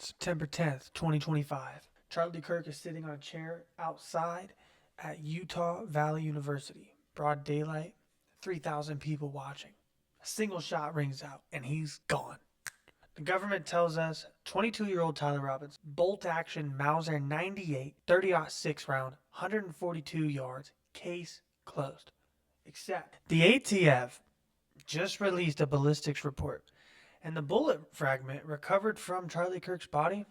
September 10th, 2025. Charlie Kirk is sitting on a chair outside at Utah Valley University. Broad daylight, 3,000 people watching. A single shot rings out, and he's gone. The government tells us 22-year-old Tyler Robbins, bolt action Mauser 98, 30-06 round, 142 yards, case closed. Except the ATF just released a ballistics report, and the bullet fragment recovered from Charlie Kirk's body,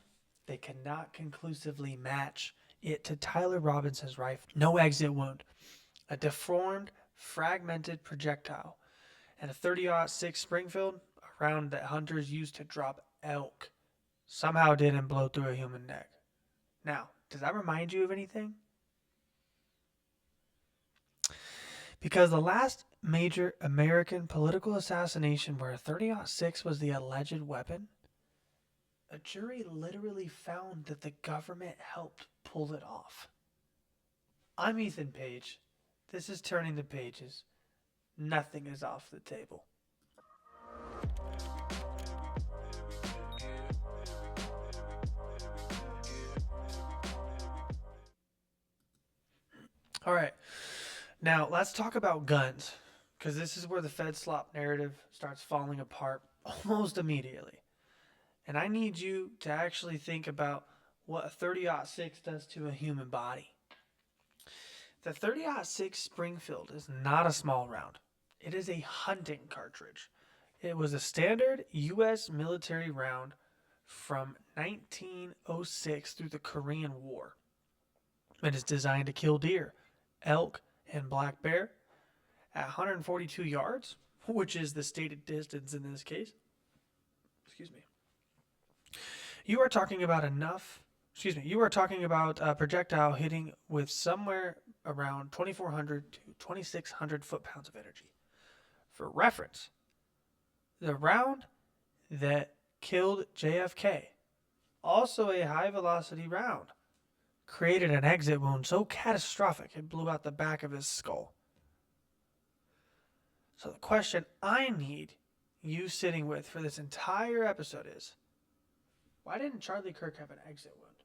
they cannot conclusively match it to Tyler Robinson's rifle. No exit wound, a deformed, fragmented projectile, and a 30-06 Springfield, a round that hunters used to drop elk, somehow didn't blow through a human neck. Now, does that remind you of anything? Because the last major American political assassination where a 30-06 was the alleged weapon, a jury literally found that the government helped pull it off. I'm Ethan Page. This is Turning the Pages. Nothing is off the table. All right. Now, let's talk about guns, because this is where the Fed slop narrative starts falling apart almost immediately. And I need you to actually think about what a 30-06 does to a human body. The 30-06 Springfield is not a small round. It is a hunting cartridge. It was a standard U.S. military round from 1906 through the Korean War. It is designed to kill deer, elk, and black bear at 142 yards, which is the stated distance in this case. Excuse me. You are talking about a projectile hitting with somewhere around 2,400 to 2,600 foot-pounds of energy. For reference, the round that killed JFK, also a high-velocity round, created an exit wound so catastrophic it blew out the back of his skull. So the question I need you sitting with for this entire episode is, why didn't Charlie Kirk have an exit wound?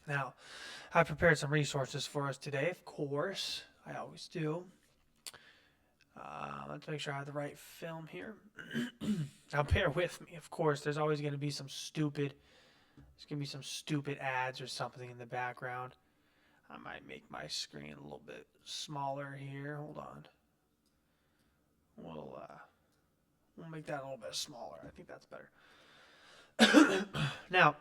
Now, I've prepared some resources for us today, of course. I always do. Let's make sure I have the right film here. Now, bear with me. Of course, there's always going to be some stupid ads or something in the background. I might make my screen a little bit smaller here. Hold on. We'll make that a little bit smaller. I think that's better. Now,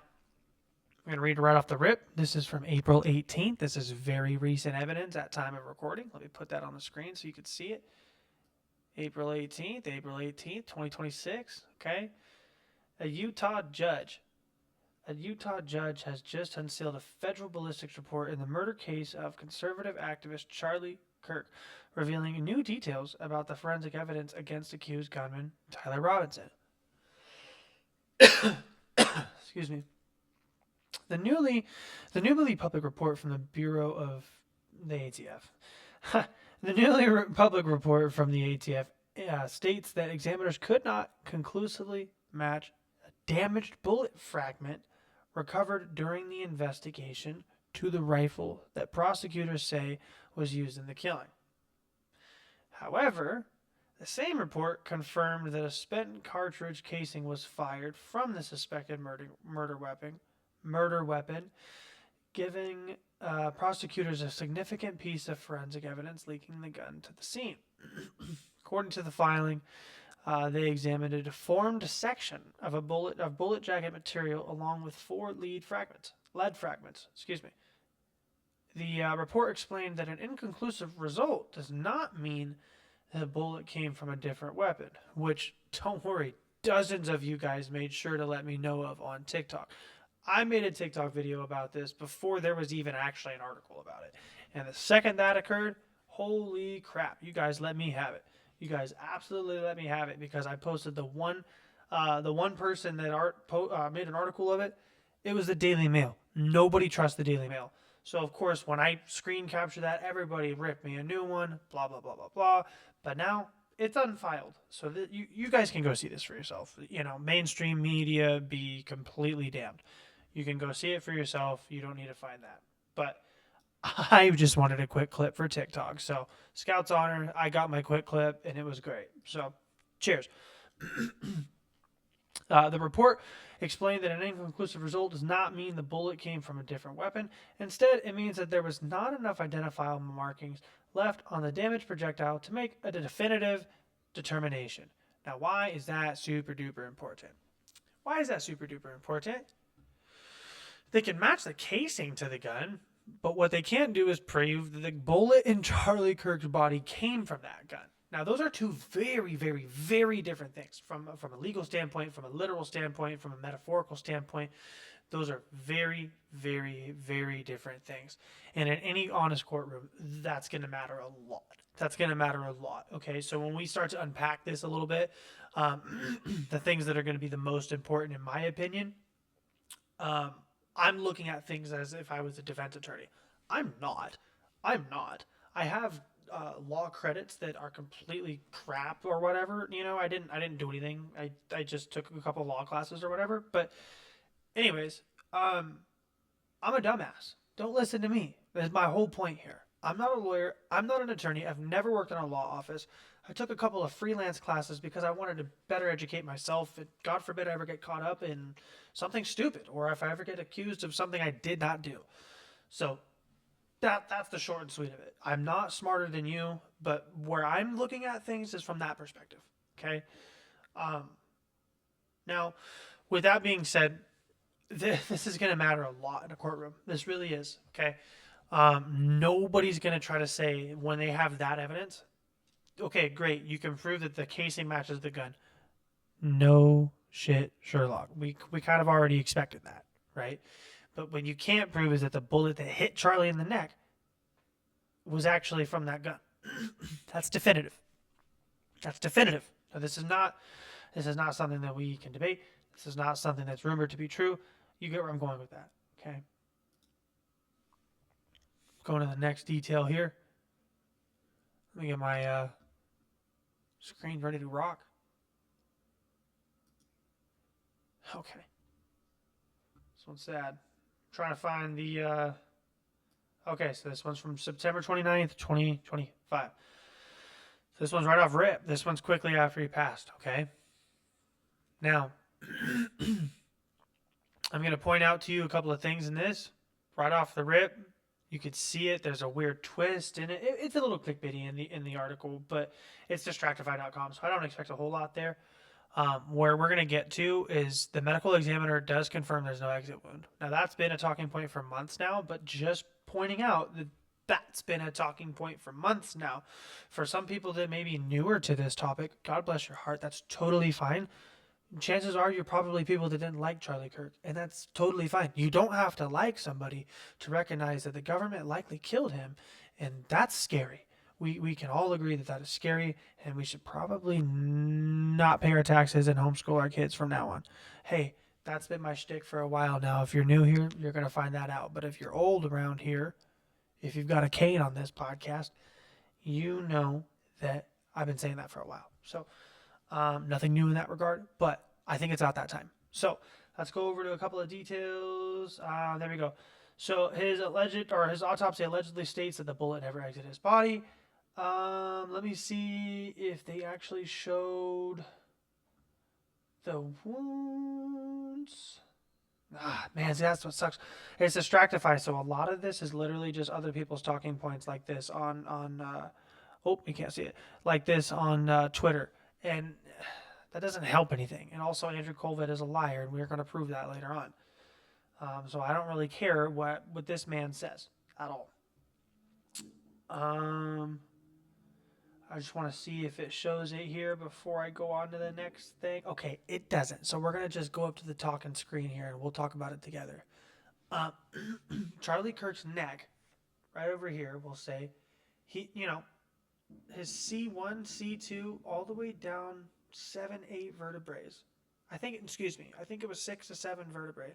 I'm going to read right off the rip. This is from April 18th. This is very recent evidence at time of recording. Let me put that on the screen so you can see it. April 18th, 2026. Okay. A Utah judge has just unsealed a federal ballistics report in the murder case of conservative activist Charlie Kirk, revealing new details about the forensic evidence against accused gunman Tyler Robinson. Excuse me. The newly public report from the Bureau of the ATF. The newly public report from the ATF states that examiners could not conclusively match a damaged bullet fragment recovered during the investigation to the rifle that prosecutors say was used in the killing. However, the same report confirmed that a spent cartridge casing was fired from the suspected murder weapon, giving prosecutors a significant piece of forensic evidence linking the gun to the scene. According to the filing, they examined a deformed section of bullet jacket material along with 4 lead fragments. The report explained that an inconclusive result does not mean the bullet came from a different weapon, which, don't worry, dozens of you guys made sure to let me know of on TikTok. I made a TikTok video about this before there was even actually an article about it. And the second that occurred, holy crap, you guys let me have it. You guys absolutely let me have it, because I posted the one person that made an article of it. It was the Daily Mail. Nobody trusts the Daily Mail. So, of course, when I screen capture that, everybody ripped me a new one, blah, blah, blah, blah, blah. But now it's unfiled, so that you guys can go see this for yourself. You know, mainstream media be completely damned. You can go see it for yourself. You don't need to find that. But I just wanted a quick clip for TikTok. So Scout's honor, I got my quick clip, and it was great. So cheers. The report explained that an inconclusive result does not mean the bullet came from a different weapon. Instead, it means that there was not enough identifiable markings left on the damaged projectile to make a definitive determination. Now, why is that super duper important? Why is that super duper important? They can match the casing to the gun, but what they can't do is prove that the bullet in Charlie Kirk's body came from that gun. Now, those are two very, very, very different things from a legal standpoint, from a literal standpoint, from a metaphorical standpoint. Those are very, very, very different things. And in any honest courtroom, that's going to matter a lot. That's going to matter a lot. Okay, so when we start to unpack this a little bit, the things that are going to be the most important, in my opinion, I'm looking at things as if I was a defense attorney. I'm not. I have law credits that are completely crap or whatever. You know, I didn't do anything. I just took a couple law classes or whatever. But anyways, I'm a dumbass. Don't listen to me. That's my whole point here. I'm not a lawyer. I'm not an attorney. I've never worked in a law office. I took a couple of freelance classes because I wanted to better educate myself. And God forbid I ever get caught up in something stupid, or if I ever get accused of something I did not do. So that's the short and sweet of it. I'm not smarter than you, but where I'm looking at things is from that perspective. Okay. Now, with that being said, this is going to matter a lot in a courtroom. This really is. Okay. Nobody's going to try to say when they have that evidence, okay, great, you can prove that the casing matches the gun. No shit, Sherlock. We kind of already expected that, right? But what you can't prove is that the bullet that hit Charlie in the neck was actually from that gun. That's definitive. That's definitive. Now, this is not something that we can debate. This is not something that's rumored to be true. You get where I'm going with that, okay? Going to the next detail here. Let me get my screen ready to rock. Okay. This one's sad. I'm trying to find the... Okay, so this one's from September 29th, 2025. So this one's right off rip. This one's quickly after he passed, okay? Now, I'm going to point out to you a couple of things in this. Right off the rip, you could see it. There's a weird twist in it. It's a little clickbaity in the article, but it's distractify.com, so I don't expect a whole lot there. Where we're going to get to is the medical examiner does confirm there's no exit wound. Now, that's been a talking point for months now, but just pointing out that that's been a talking point for months now. For some people that may be newer to this topic, God bless your heart, that's totally fine. Chances are you're probably people that didn't like Charlie Kirk, and that's totally fine. You don't have to like somebody to recognize that the government likely killed him, and that's scary. We can all agree that that is scary, and we should probably not pay our taxes and homeschool our kids from now on. Hey, that's been my shtick for a while now. If you're new here, you're going to find that out. But if you're old around here, if you've got a cane on this podcast, you know that I've been saying that for a while. So nothing new in that regard, but I think it's about that time. So let's go over to a couple of details. There we go. So his autopsy allegedly states that the bullet never exited his body. Let me see if they actually showed the wounds. Man, see, that's what sucks. It's Distractify, so a lot of this is literally just other people's talking points like this on oh, you can't see it, like this on Twitter, and that doesn't help anything. And also, Andrew KOLVET is a liar, and we're going to prove that later on. So I don't really care what this man says at all. I just want to see if it shows it here before I go on to the next thing. Okay, it doesn't. So we're going to just go up to the talking screen here, and we'll talk about it together. Charlie Kirk's neck, right over here, we'll say, his C1, C2, all the way down 7, 8 vertebrae. I think it was 6 to 7 vertebrae.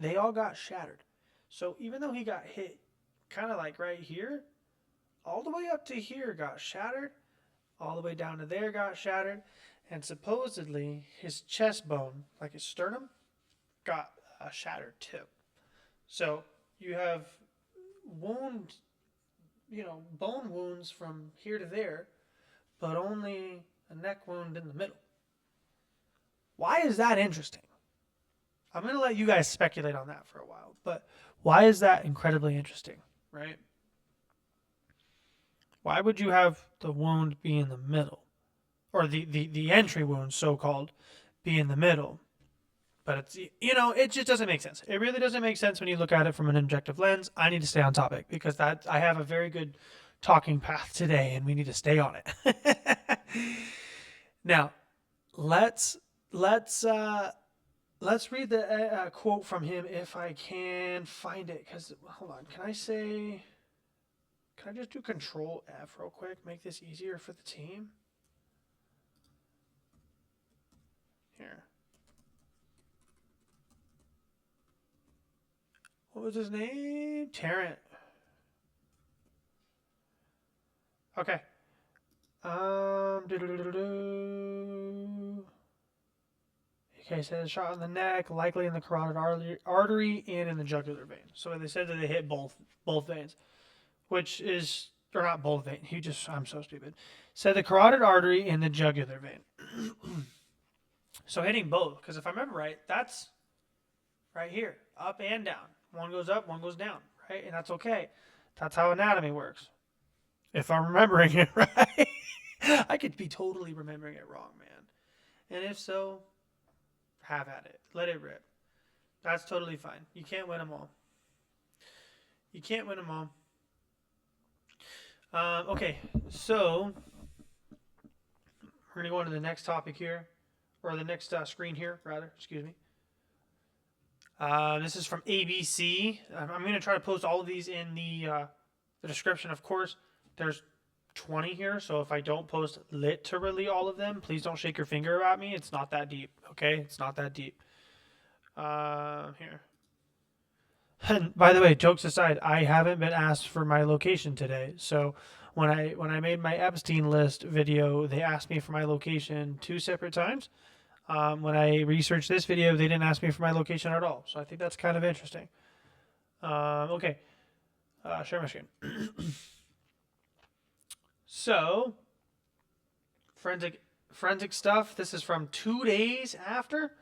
They all got shattered. So even though he got hit kind of like right here, all the way up to here got shattered, all the way down to there got shattered, and supposedly his chest bone, like his sternum, got shattered too. So you have wound, bone wounds from here to there, but only a neck wound in the middle. Why is that interesting? I'm going to let you guys speculate on that for a while, but why is that incredibly interesting, right? Why would you have the wound be in the middle? Or the entry wound, so-called, be in the middle? But it's, it just doesn't make sense. It really doesn't make sense when you look at it from an objective lens. I need to stay on topic because I have a very good talking path today, and we need to stay on it. Now, let's read the quote from him if I can find it. Because hold on, can I just do Control F real quick? Make this easier for the team. Here. What was his name? Tarrant. Okay. Okay, so shot in the neck, likely in the carotid artery and in the jugular vein. So they said that they hit both veins, which is, or not both veins. I'm so stupid. Said the carotid artery and the jugular vein. So hitting both, because if I remember right, that's right here, up and down. One goes up, one goes down, right? And that's okay. That's how anatomy works. If I'm remembering it right. I could be totally remembering it wrong, man. And if so, have at it. Let it rip. That's totally fine. You can't win them all. You can't win them all. Okay, so we're going to go on to the next topic here, or the next screen here, rather. Excuse me. This is from ABC. I'm going to try to post all of these in the description, of course. There's 20 here, so if I don't post literally all of them, please don't shake your finger at me. It's not that deep, okay? It's not that deep. Here. And by the way, jokes aside, I haven't been asked for my location today. So when I made my Epstein list video, they asked me for my location 2 separate times. When I researched this video, they didn't ask me for my location at all. So I think that's kind of interesting. Okay. Share my screen. So, forensic stuff. This is from 2 days after.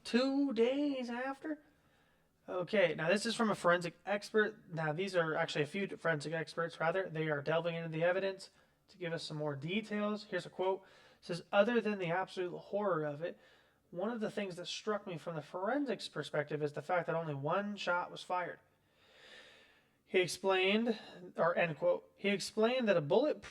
2 days after. Okay, now this is from a forensic expert. Now these are actually a few forensic experts, rather. They are delving into the evidence to give us some more details. Here's a quote. It says, other than the absolute horror of it, one of the things that struck me from the forensics perspective is the fact that only one shot was fired. He explained, or end quote, he explained that a bullet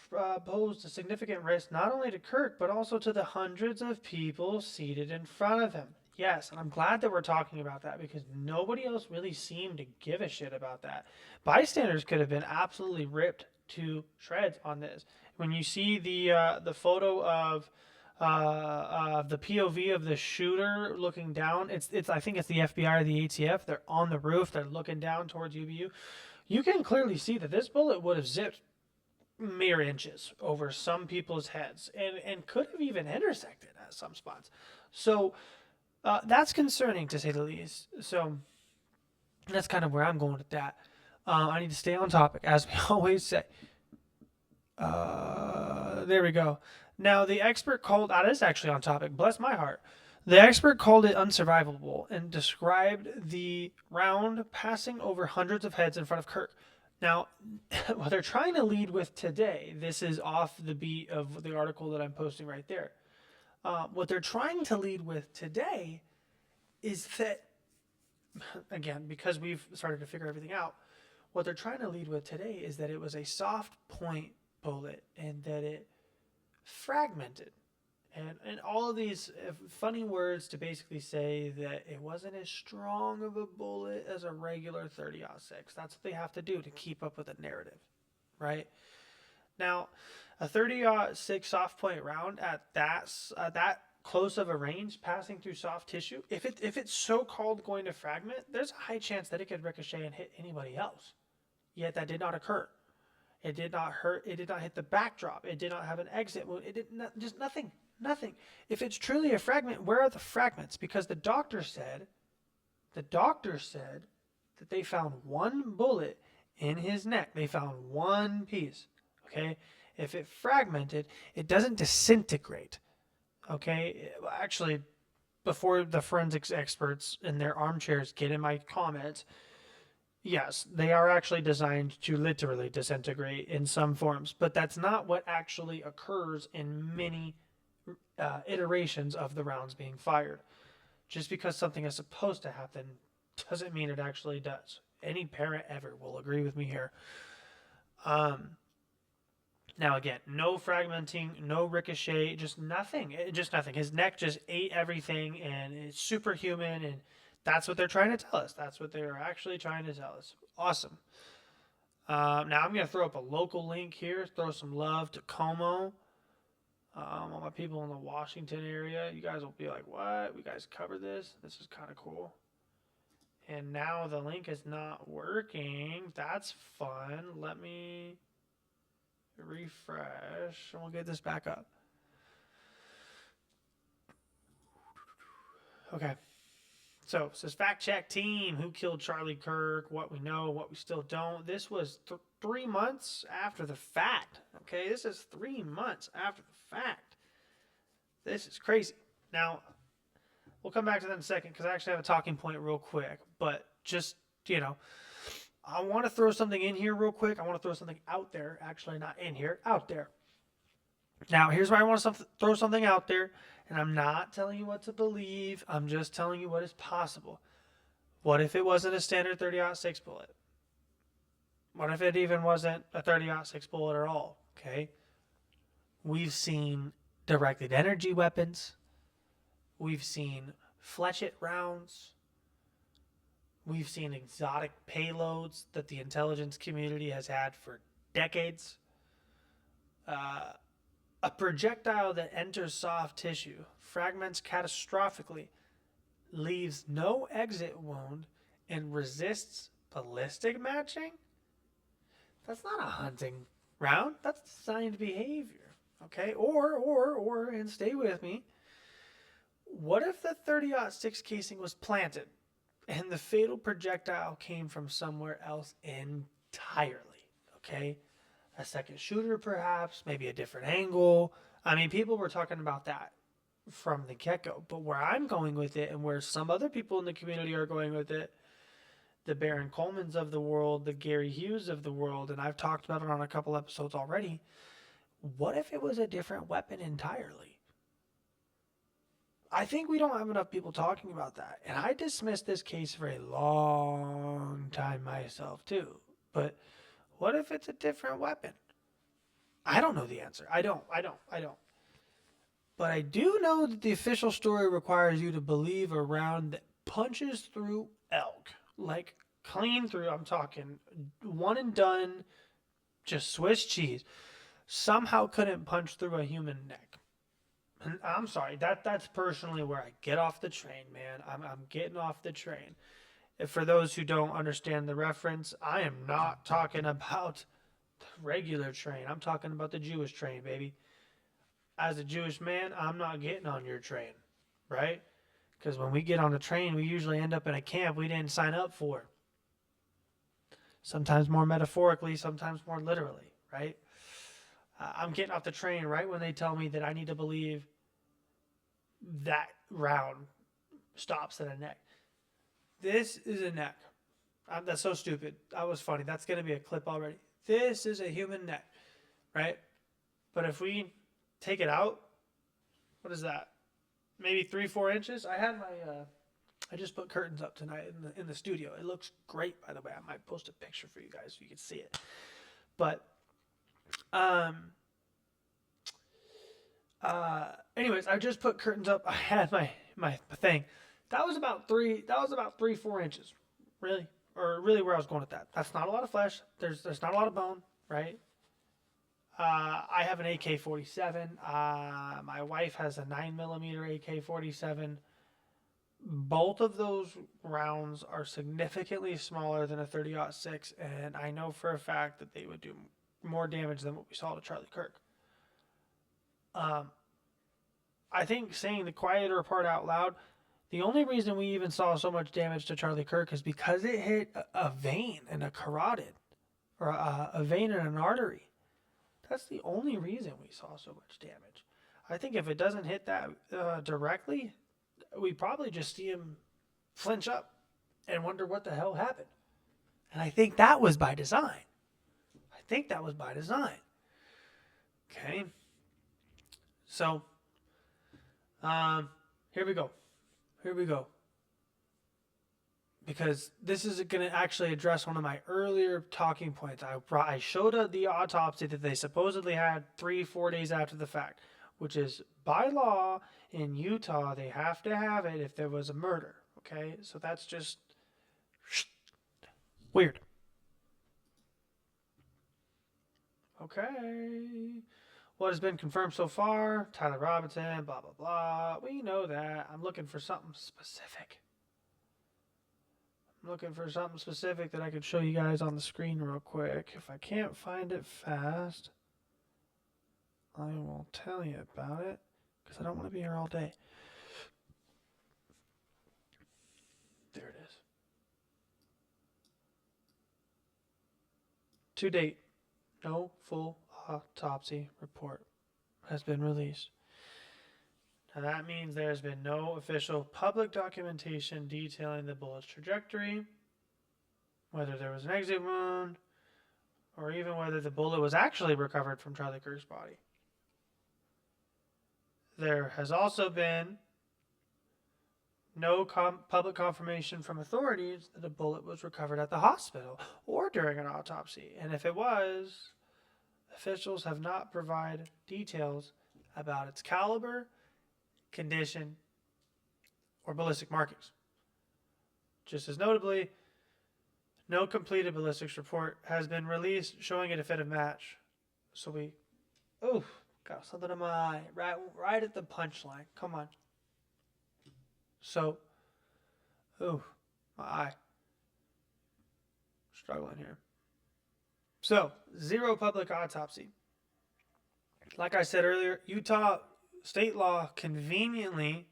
posed a significant risk not only to KIRK, but also to the hundreds of people seated in front of him. Yes, and I'm glad that we're talking about that because nobody else really seemed to give a shit about that. Bystanders could have been absolutely ripped to shreds on this. When you see the photo of the POV of the shooter looking down, it's I think it's the FBI or the ATF. They're on the roof. They're looking down towards UBU. You can clearly see that this bullet would have zipped mere inches over some people's heads and could have even intersected at some spots. So that's concerning, to say the least. So that's kind of where I'm going with that. I need to stay on topic, as we always say. There we go. Now, the expert called... That is actually on topic. Bless my heart. The expert called it unsurvivable and described the round passing over hundreds of heads in front of KIRK. Now, what they're trying to lead with today, this is off the beat of the article that I'm posting right there. What they're trying to lead with today is that, again, because we've started to figure everything out, what they're trying to lead with today is that it was a soft point bullet and that it fragmented. And all of these funny words to basically say that it wasn't as strong of a bullet as a regular 30-06. That's what they have to do to keep up with the narrative, right? Now, a 30-06 soft point round at that close of a range, passing through soft tissue, if it's so-called going to fragment, there's a high chance that it could ricochet and hit anybody else. Yet that did not occur. It did not hurt. It did not hit the backdrop. It did not have an exit wound. It did not, just nothing. Nothing. If it's truly a fragment, where are the fragments? Because the doctor said that they found one bullet in his neck. They found one piece. Okay? If it fragmented, it doesn't disintegrate. Okay? Actually, before the forensics experts in their armchairs get in my comments, yes, they are actually designed to literally disintegrate in some forms, but that's not what actually occurs in many iterations of the rounds being fired. Just because something is supposed to happen doesn't mean it actually does. Any parent ever will agree with me here. Now again, no fragmenting, no ricochet, just nothing. Just nothing. His neck just ate everything, and it's superhuman, and that's what they're trying to tell us. That's what they're actually trying to tell us. Awesome. Now I'm going to throw up a local link here. Throw some love to Como. All my people in the Washington area. You guys will be like, what? We guys cover this? This is kind of cool. And now the link is not working. That's fun. Let me refresh, and we'll get this back up. Okay. So it says fact check team, who killed Charlie Kirk, what we know, what we still don't. This was 3 months after the fact. Okay, this is 3 months after the fact. This is crazy. Now, we'll come back to that in a second because I actually have a talking point real quick. But just, I want to throw something in here real quick. I want to throw something out there. Actually, not in here, out there. Now, here's where I want to throw something out there. And I'm not telling you what to believe. I'm just telling you what is possible. What if it wasn't a standard 30-06 bullet? What if it even wasn't a 30-06 bullet at all? Okay. We've seen directed energy weapons. We've seen fletchet rounds. We've seen exotic payloads that the intelligence community has had for decades. A projectile that enters soft tissue, fragments catastrophically, leaves no exit wound, and resists ballistic matching? That's not a hunting round. That's designed behavior. Okay? Or, and stay with me, what if the 30-06 casing was planted and the fatal projectile came from somewhere else entirely? Okay? A second shooter, perhaps, maybe a different angle. I mean, people were talking about that from the get-go. But where I'm going with it, and where some other people in the community are going with it, the Baron Colemans of the world, the Gary Hughes of the world, and I've talked about it on a couple episodes already, what if it was a different weapon entirely? I think we don't have enough people talking about that. And I dismissed this case for a long time myself, too. But what if it's a different weapon? I don't know the answer. I don't. But I do know that the official story requires you to believe a round that punches through elk. Like, clean through. I'm talking one and done, just Swiss cheese. Somehow couldn't punch through a human neck. And I'm sorry. That's personally where I get off the train, man. I'm getting off the train. For those who don't understand the reference, I am not talking about the regular train. I'm talking about the Jewish train, baby. As a Jewish man, I'm not getting on your train, right? Because when we get on a train, we usually end up in a camp we didn't sign up for. Sometimes more metaphorically, sometimes more literally, right? I'm getting off the train right when they tell me that I need to believe that round stops at a neck. This is a neck. That's so stupid. That was funny. That's going to be a clip already. This is a human neck, right? But if we take it out, what is that? Maybe 3-4 inches? I just put curtains up tonight in the studio. It looks great, by the way. I might post a picture for you guys so you can see it. But, anyways, I just put curtains up. I had my thing. That was about 3-4 inches, really, or really where I was going with that. That's not a lot of flesh. There's not a lot of bone, right? I have an AK-47. My wife has a 9mm AK-47. Both of those rounds are significantly smaller than a 30-06, and I know for a fact that they would do more damage than what we saw to Charlie Kirk. I think saying the quieter part out loud, the only reason we even saw so much damage to Charlie Kirk is because it hit a vein and a carotid, or a vein and an artery. That's the only reason we saw so much damage. I think if it doesn't hit that directly, we probably just see him flinch up and wonder what the hell happened. And I think that was by design. Okay. So, here we go. Because this is going to actually address one of my earlier talking points. I showed the autopsy that they supposedly had 3-4 days after the fact, which is by law in Utah, they have to have it if there was a murder. Okay, so that's just weird. Okay. What has been confirmed so far? Tyler Robinson, blah, blah, blah. We know that. I'm looking for something specific. That I could show you guys on the screen real quick. If I can't find it fast, I will tell you about it because I don't want to be here all day. There it is. To date, no full autopsy report has been released. Now that means there's been no official public documentation detailing the bullet's trajectory, whether there was an exit wound, or even whether the bullet was actually recovered from Charlie Kirk's body. There has also been no public confirmation from authorities that a bullet was recovered at the hospital or during an autopsy. And if it was, officials have not provided details about its caliber, condition, or ballistic markings. Just as notably, no completed ballistics report has been released showing a definitive match. So we, got something in my eye, right at the punchline. Come on. So, my eye. Struggling here. So, zero public autopsy. Like I said earlier, Utah state law conveniently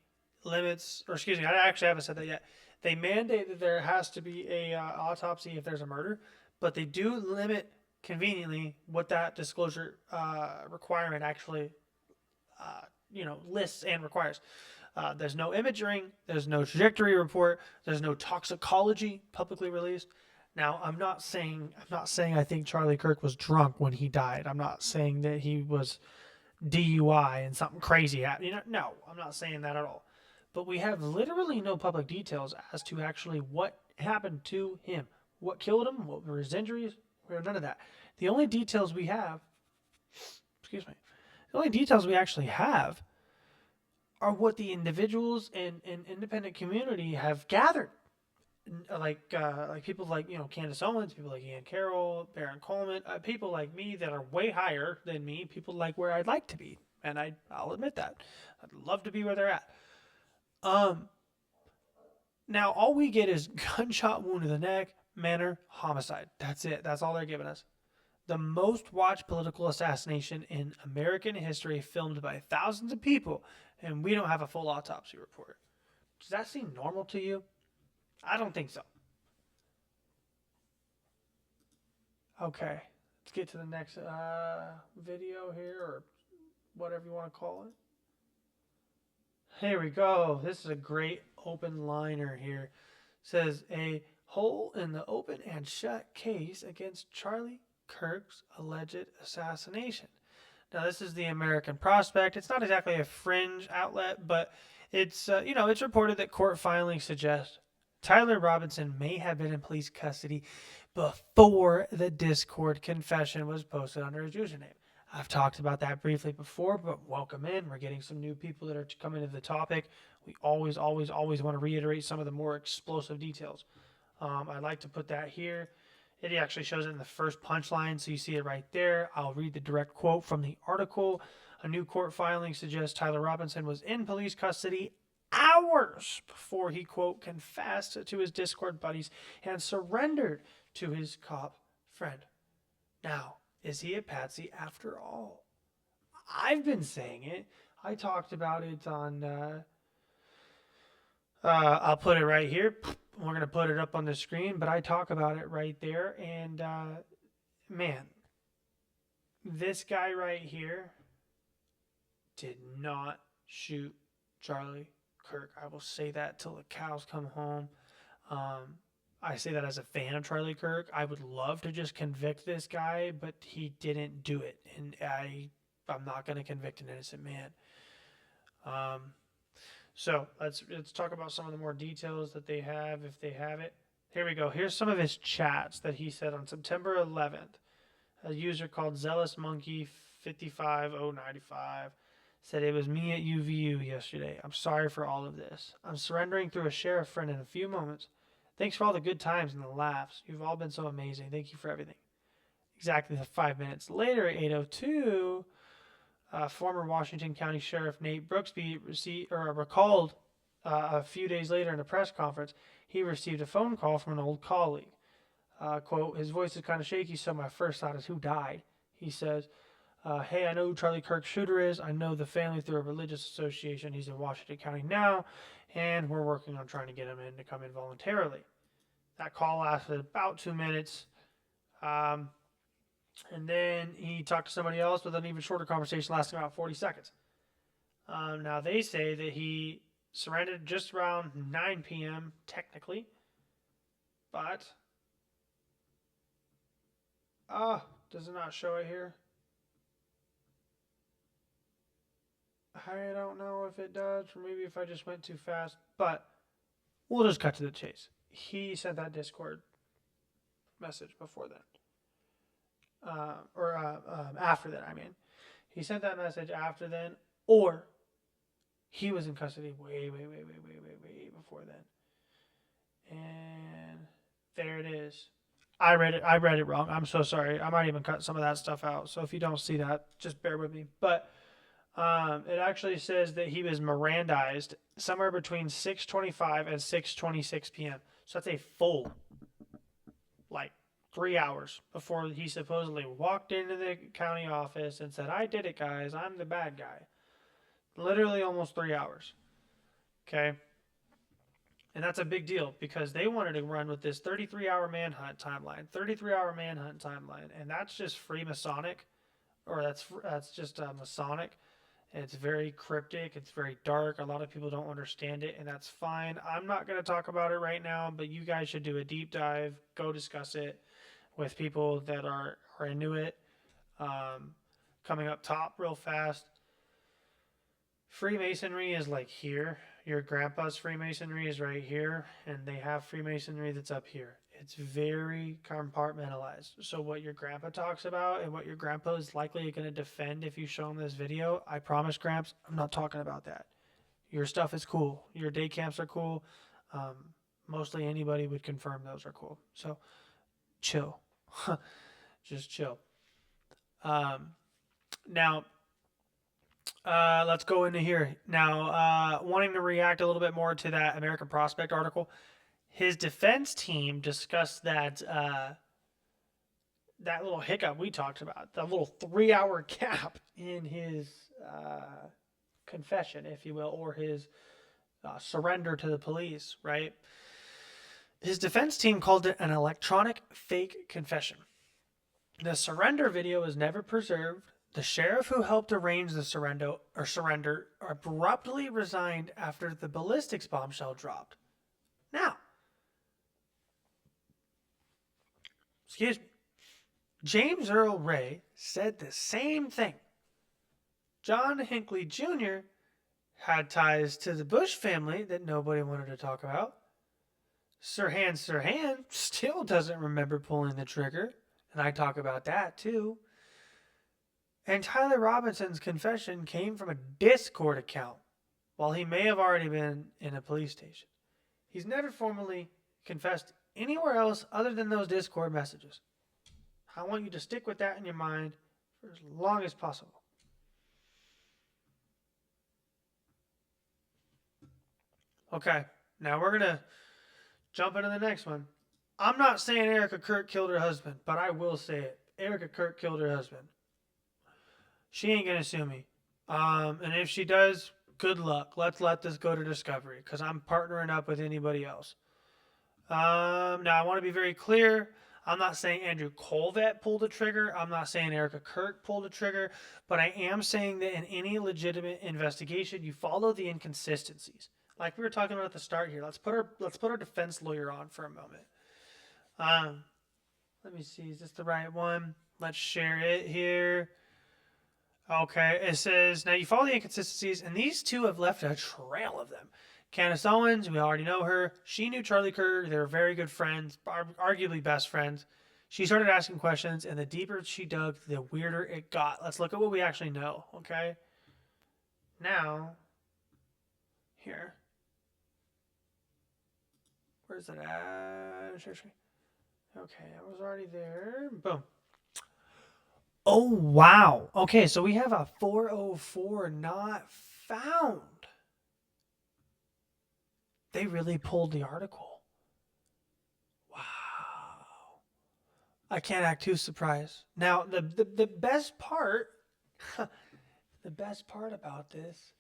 limits, or excuse me, I actually haven't said that yet. They mandate that there has to be a autopsy if there's a murder, but they do limit conveniently what that disclosure requirement actually, lists and requires. There's no imaging, there's no trajectory report, there's no toxicology publicly released. Now, I'm not saying I think Charlie Kirk was drunk when he died. I'm not saying that he was DUI and something crazy happened. No, I'm not saying that at all. But we have literally no public details as to actually what happened to him. What killed him? What were his injuries? We have none of that. The only details we have, the only details we actually have are what the individuals and independent community have gathered. Like people like, Candace Owens, people like Ian Carroll, Baron Coleman, people like me that are way higher than me, people like where I'd like to be. And I'll admit that. I'd love to be where they're at. Now all we get is gunshot wound to the neck, manner, homicide. That's it. That's all they're giving us. The most watched political assassination in American history, filmed by thousands of people, and we don't have a full autopsy report. Does that seem normal to you? I don't think so. Okay, let's get to the next video here, or whatever you want to call it. Here we go. This is a great open liner here. It says, a hole in the open and shut case against Charlie Kirk's alleged assassination. Now, this is the American Prospect. It's not exactly a fringe outlet, but it's, it's reported that court filings suggest Tyler Robinson may have been in police custody before the Discord confession was posted under his username. I've talked about that briefly before, but welcome in. We're getting some new people that are coming to the topic. We always want to reiterate some of the more explosive details. I'd like to put that here. It actually shows it in the first punchline, so you see it right there. I'll read the direct quote from the article. A new court filing suggests Tyler Robinson was in police custody hours before he, quote, confessed to his Discord buddies and surrendered to his cop friend. Now, Is he a patsy after all? I've been saying it. I talked about it on. I'll put it right here. We're gonna put it up on the screen, but I talk about it right there. And man, this guy right here did not shoot Charlie Kirk. I will say that till the cows come home. I say that as a fan of Charlie Kirk. I would love to just convict this guy, but he didn't do it, and I'm not going to convict an innocent man. So let's talk about some of the more details that they have, if they have it. Here we go. Here's some of his chats that he said on September 11th. A user called Zealous Monkey 55095 said, "It was me at UVU yesterday. I'm sorry for all of this. I'm surrendering through a sheriff friend in a few moments. Thanks for all the good times and the laughs. You've all been so amazing. Thank you for everything." Exactly 5 minutes later, at 8:02, former Washington County Sheriff Nate Brooksby recalled a few days later in a press conference, he received a phone call from an old colleague. Quote, "His voice is kind of shaky, so my first thought is who died." He says, "Hey, I know who Charlie Kirk's shooter is. I know the family through a religious association. He's in Washington County now, and we're working on trying to get him in to come in voluntarily." That call lasted about 2 minutes. And then he talked to somebody else with an even shorter conversation lasting about 40 seconds. Now, they say that he surrendered just around 9 p.m., technically. But, does it not show it here? I don't know if it does, or maybe if I just went too fast. But we'll just cut to the chase. He sent that Discord message before then. After that, I mean. He sent that message after then, or he was in custody way before then. And there it is. I read it wrong. I'm so sorry. I might even cut some of that stuff out. So if you don't see that, just bear with me. But it actually says that he was Mirandized somewhere between 6:25 and 6:26 p.m. So that's a full, 3 hours before he supposedly walked into the county office and said, "I did it, guys. I'm the bad guy." Literally almost 3 hours. Okay? And that's a big deal because they wanted to run with this 33-hour manhunt timeline. 33-hour manhunt timeline. And that's just Freemasonic, or that's just Masonic. It's very cryptic. It's very dark. A lot of people don't understand it, and that's fine. I'm not going to talk about it right now, but you guys should do a deep dive. Go discuss it with people that are into it. Coming up top real fast. Freemasonry is like here. Your grandpa's Freemasonry is right here, and they have Freemasonry that's up here. It's very compartmentalized. So what your grandpa talks about and what your grandpa is likely going to defend if you show him this video, I promise, Gramps, I'm not talking about that. Your stuff is cool. Your day camps are cool. Mostly anybody would confirm those are cool. So chill. Just chill. Now, let's go into here. Now, wanting to react a little bit more to that American Prospect article, his defense team discussed that that little hiccup we talked about, the little 3-hour gap in his confession, if you will, or his surrender to the police, right? His defense team called it an electronic fake confession. The surrender video was never preserved. The sheriff who helped arrange the surrender abruptly resigned after the ballistics bombshell dropped. Now, excuse me, James Earl Ray said the same thing. John Hinckley Jr. had ties to the Bush family that nobody wanted to talk about. Sirhan still doesn't remember pulling the trigger, and I talk about that too. And Tyler Robinson's confession came from a Discord account, while he may have already been in a police station. He's never formally confessed anywhere else other than those Discord messages. I want you to stick with that in your mind for as long as possible. Okay, now we're going to jump into the next one. I'm not saying ERIKA KIRK killed her husband, but I will say it. Erika Kirk killed her husband. She ain't gonna sue me. And if she does, good luck. Let's let this go to discovery because I'm partnering up with anybody else. Now I want to be very clear. I'm not saying Andrew KOLVET pulled the trigger. I'm not saying Erika Kirk pulled the trigger, but I am saying that in any legitimate investigation, you follow the inconsistencies. Like we were talking about at the start here. Let's put our defense lawyer on for a moment. Let me see. Is this the right one? Let's share it here. Okay, it says, now you follow the inconsistencies, and these two have left a trail of them. Candace Owens, we already know her. She knew Charlie Kirk. They were very good friends, arguably best friends. She started asking questions, and the deeper she dug, the weirder it got. Let's look at what we actually know, okay? Now, here. Where's it at? Okay, I was already there. Boom. Oh, wow. Okay, so we have a 404 not found. They really pulled the article. Wow. I can't act too surprised. Now, the best part, the best part about this,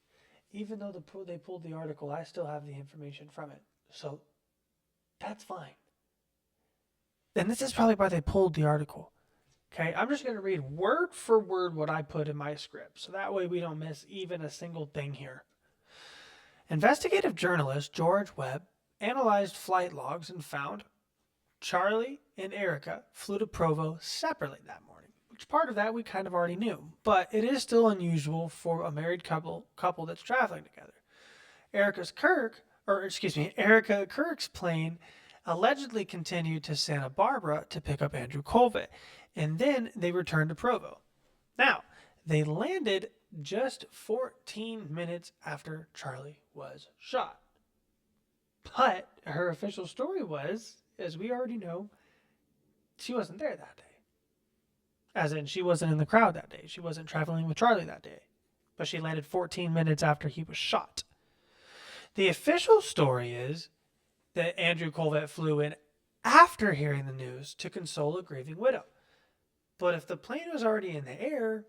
even though they pulled the article, I still have the information from it. So that's fine. And this is probably why they pulled the article. Okay, I'm just going to read word for word what I put in my script. So that way we don't miss even a single thing here. Investigative journalist George Webb analyzed flight logs and found Charlie and Erika flew to Provo separately that morning. Which part of that we kind of already knew, but it is still unusual for a married couple that's traveling together. Erika Kirk's plane allegedly continued to Santa Barbara to pick up Andrew KOLVET, and then they returned to Provo. Now, they landed just 14 minutes after Charlie was shot. But her official story was, as we already know, she wasn't there that day. As in, she wasn't in the crowd that day. She wasn't traveling with Charlie that day. But she landed 14 minutes after he was shot. The official story is that Andrew KOLVET flew in after hearing the news to console a grieving widow. But if the plane was already in the air,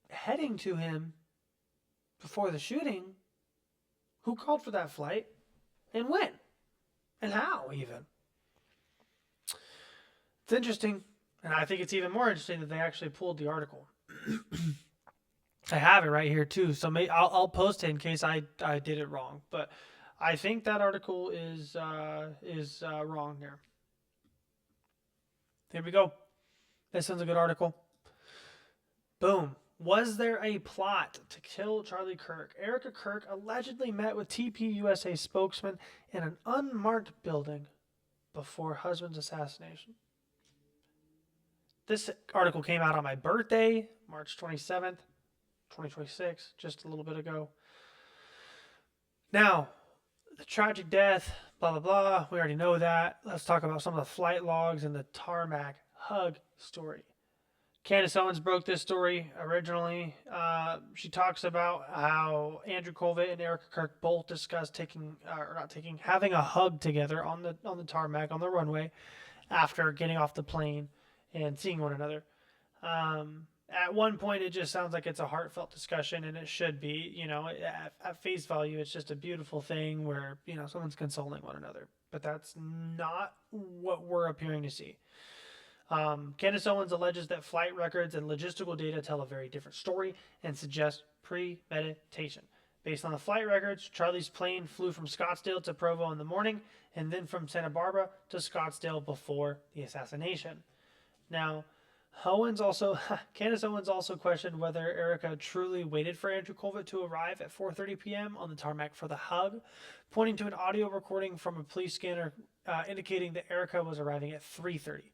heading to him before the shooting, who called for that flight and when and how even? It's interesting, and I think it's even more interesting that they actually pulled the article. I have it right here too, so I'll post it in case I did it wrong, but I think that article is wrong there. Here we go. This one's a good article. Boom. Was there a plot to kill Charlie Kirk? Erika Kirk allegedly met with TPUSA spokesman in an unmarked building before husband's assassination. This article came out on my birthday, March 27th, 2026, just a little bit ago. Now, the tragic death, blah, blah, blah. We already know that. Let's talk about some of the flight logs and the tarmac hug story. Candace Owens broke this story originally. She talks about how Andrew KOLVET and Erika Kirk both discussed having a hug together on the tarmac on the runway after getting off the plane and seeing one another. At one point, it just sounds like it's a heartfelt discussion, and it should be. You know, at face value, it's just a beautiful thing where someone's consoling one another. But that's not what we're appearing to see. Candace Owens alleges that flight records and logistical data tell a very different story and suggest premeditation. Based on the flight records, Charlie's plane flew from Scottsdale to Provo in the morning and then from Santa Barbara to Scottsdale before the assassination. Now, Candace Owens also questioned whether Erika truly waited for Andrew KOLVET to arrive at 4:30 p.m. on the tarmac for the hug, pointing to an audio recording from a police scanner indicating that Erika was arriving at 3:30.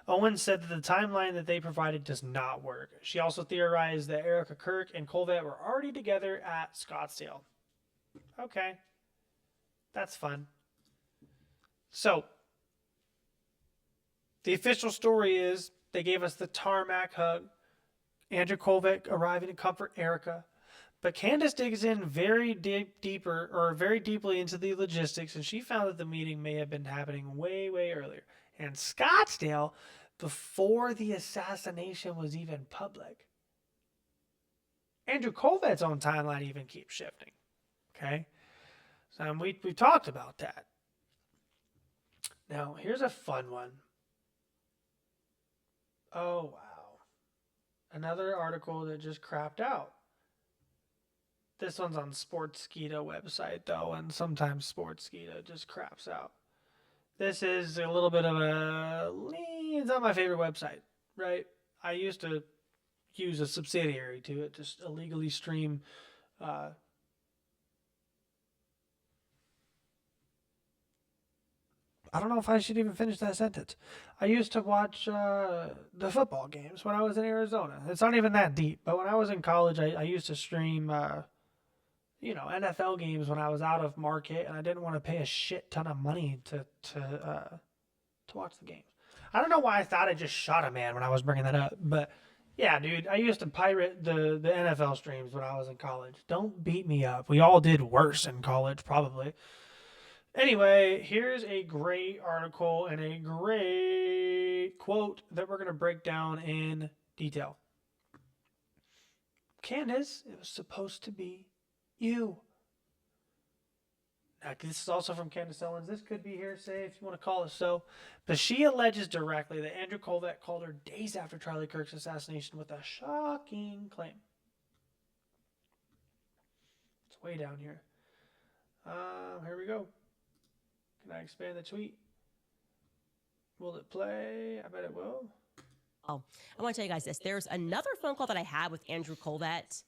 Owens said that the timeline that they provided does not work. She also theorized that Erika Kirk and KOLVET were already together at Scottsdale. Okay, that's fun. So, the official story is they gave us the tarmac hug, Andrew KOLVET arriving to comfort Erika, but Candace digs in very deeply into the logistics, and she found that the meeting may have been happening way, way earlier. And Scottsdale before the assassination was even public. Andrew KOLVET's own timeline even keeps shifting. Okay? So we talked about that. Now, here's a fun one. Oh, wow. Another article that just crapped out. This one's on Sportskeeda website, though, and sometimes Sportskeeda just craps out. This is a little bit of it's not my favorite website, right? I used to use a subsidiary to it, just illegally stream I don't know if I should even finish that sentence. I used to watch the football games when I was in Arizona. It's not even that deep, but when I was in college, I used to stream, NFL games when I was out of market, and I didn't want to pay a shit ton of money to watch the games. I don't know why I thought I just shot a man when I was bringing that up, but yeah, dude, I used to pirate the NFL streams when I was in college. Don't beat me up. We all did worse in college, probably. Anyway, here's a great article and a great quote that we're going to break down in detail. Candace, it was supposed to be you. Now, this is also from Candace Owens. This could be hearsay if you want to call it so. But she alleges directly that Andrew KOLVET called her days after Charlie Kirk's assassination with a shocking claim. It's way down here. Here we go. Can I expand the tweet? Will it play? I bet it will. Oh, I want to tell you guys this. There's another phone call that I had with Andrew KOLVET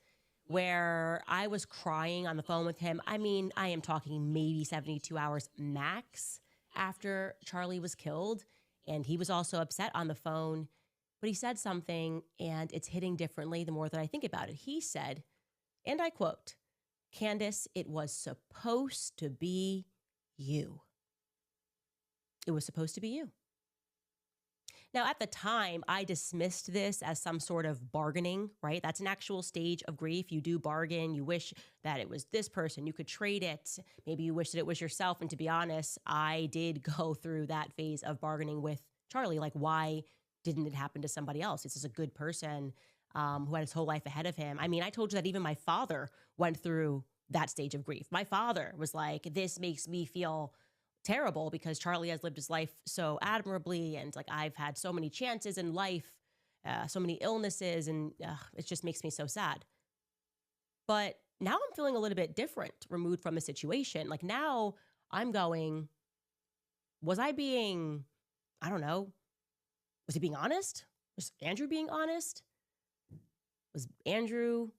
where I was crying on the phone with him. I mean, I am talking maybe 72 hours max after Charlie was killed. And he was also upset on the phone. But he said something, and it's hitting differently the more that I think about it. He said, and I quote, "Candace, it was supposed to be you." It was supposed to be you. Now, at the time, I dismissed this as some sort of bargaining, right? That's an actual stage of grief. You do bargain. You wish that it was this person. You could trade it. Maybe you wish that it was yourself. And to be honest, I did go through that phase of bargaining with Charlie. Like, why didn't it happen to somebody else? This is a good person who had his whole life ahead of him. I mean, I told you that even my father went through that stage of grief. My father was like, this makes me feel terrible because Charlie has lived his life so admirably, and like I've had so many chances in life, so many illnesses, and it just makes me so sad. But now I'm feeling a little bit different, removed from the situation. Like now I'm going, was I being, I don't know, was he being honest? Was Andrew being honest? Was Andrew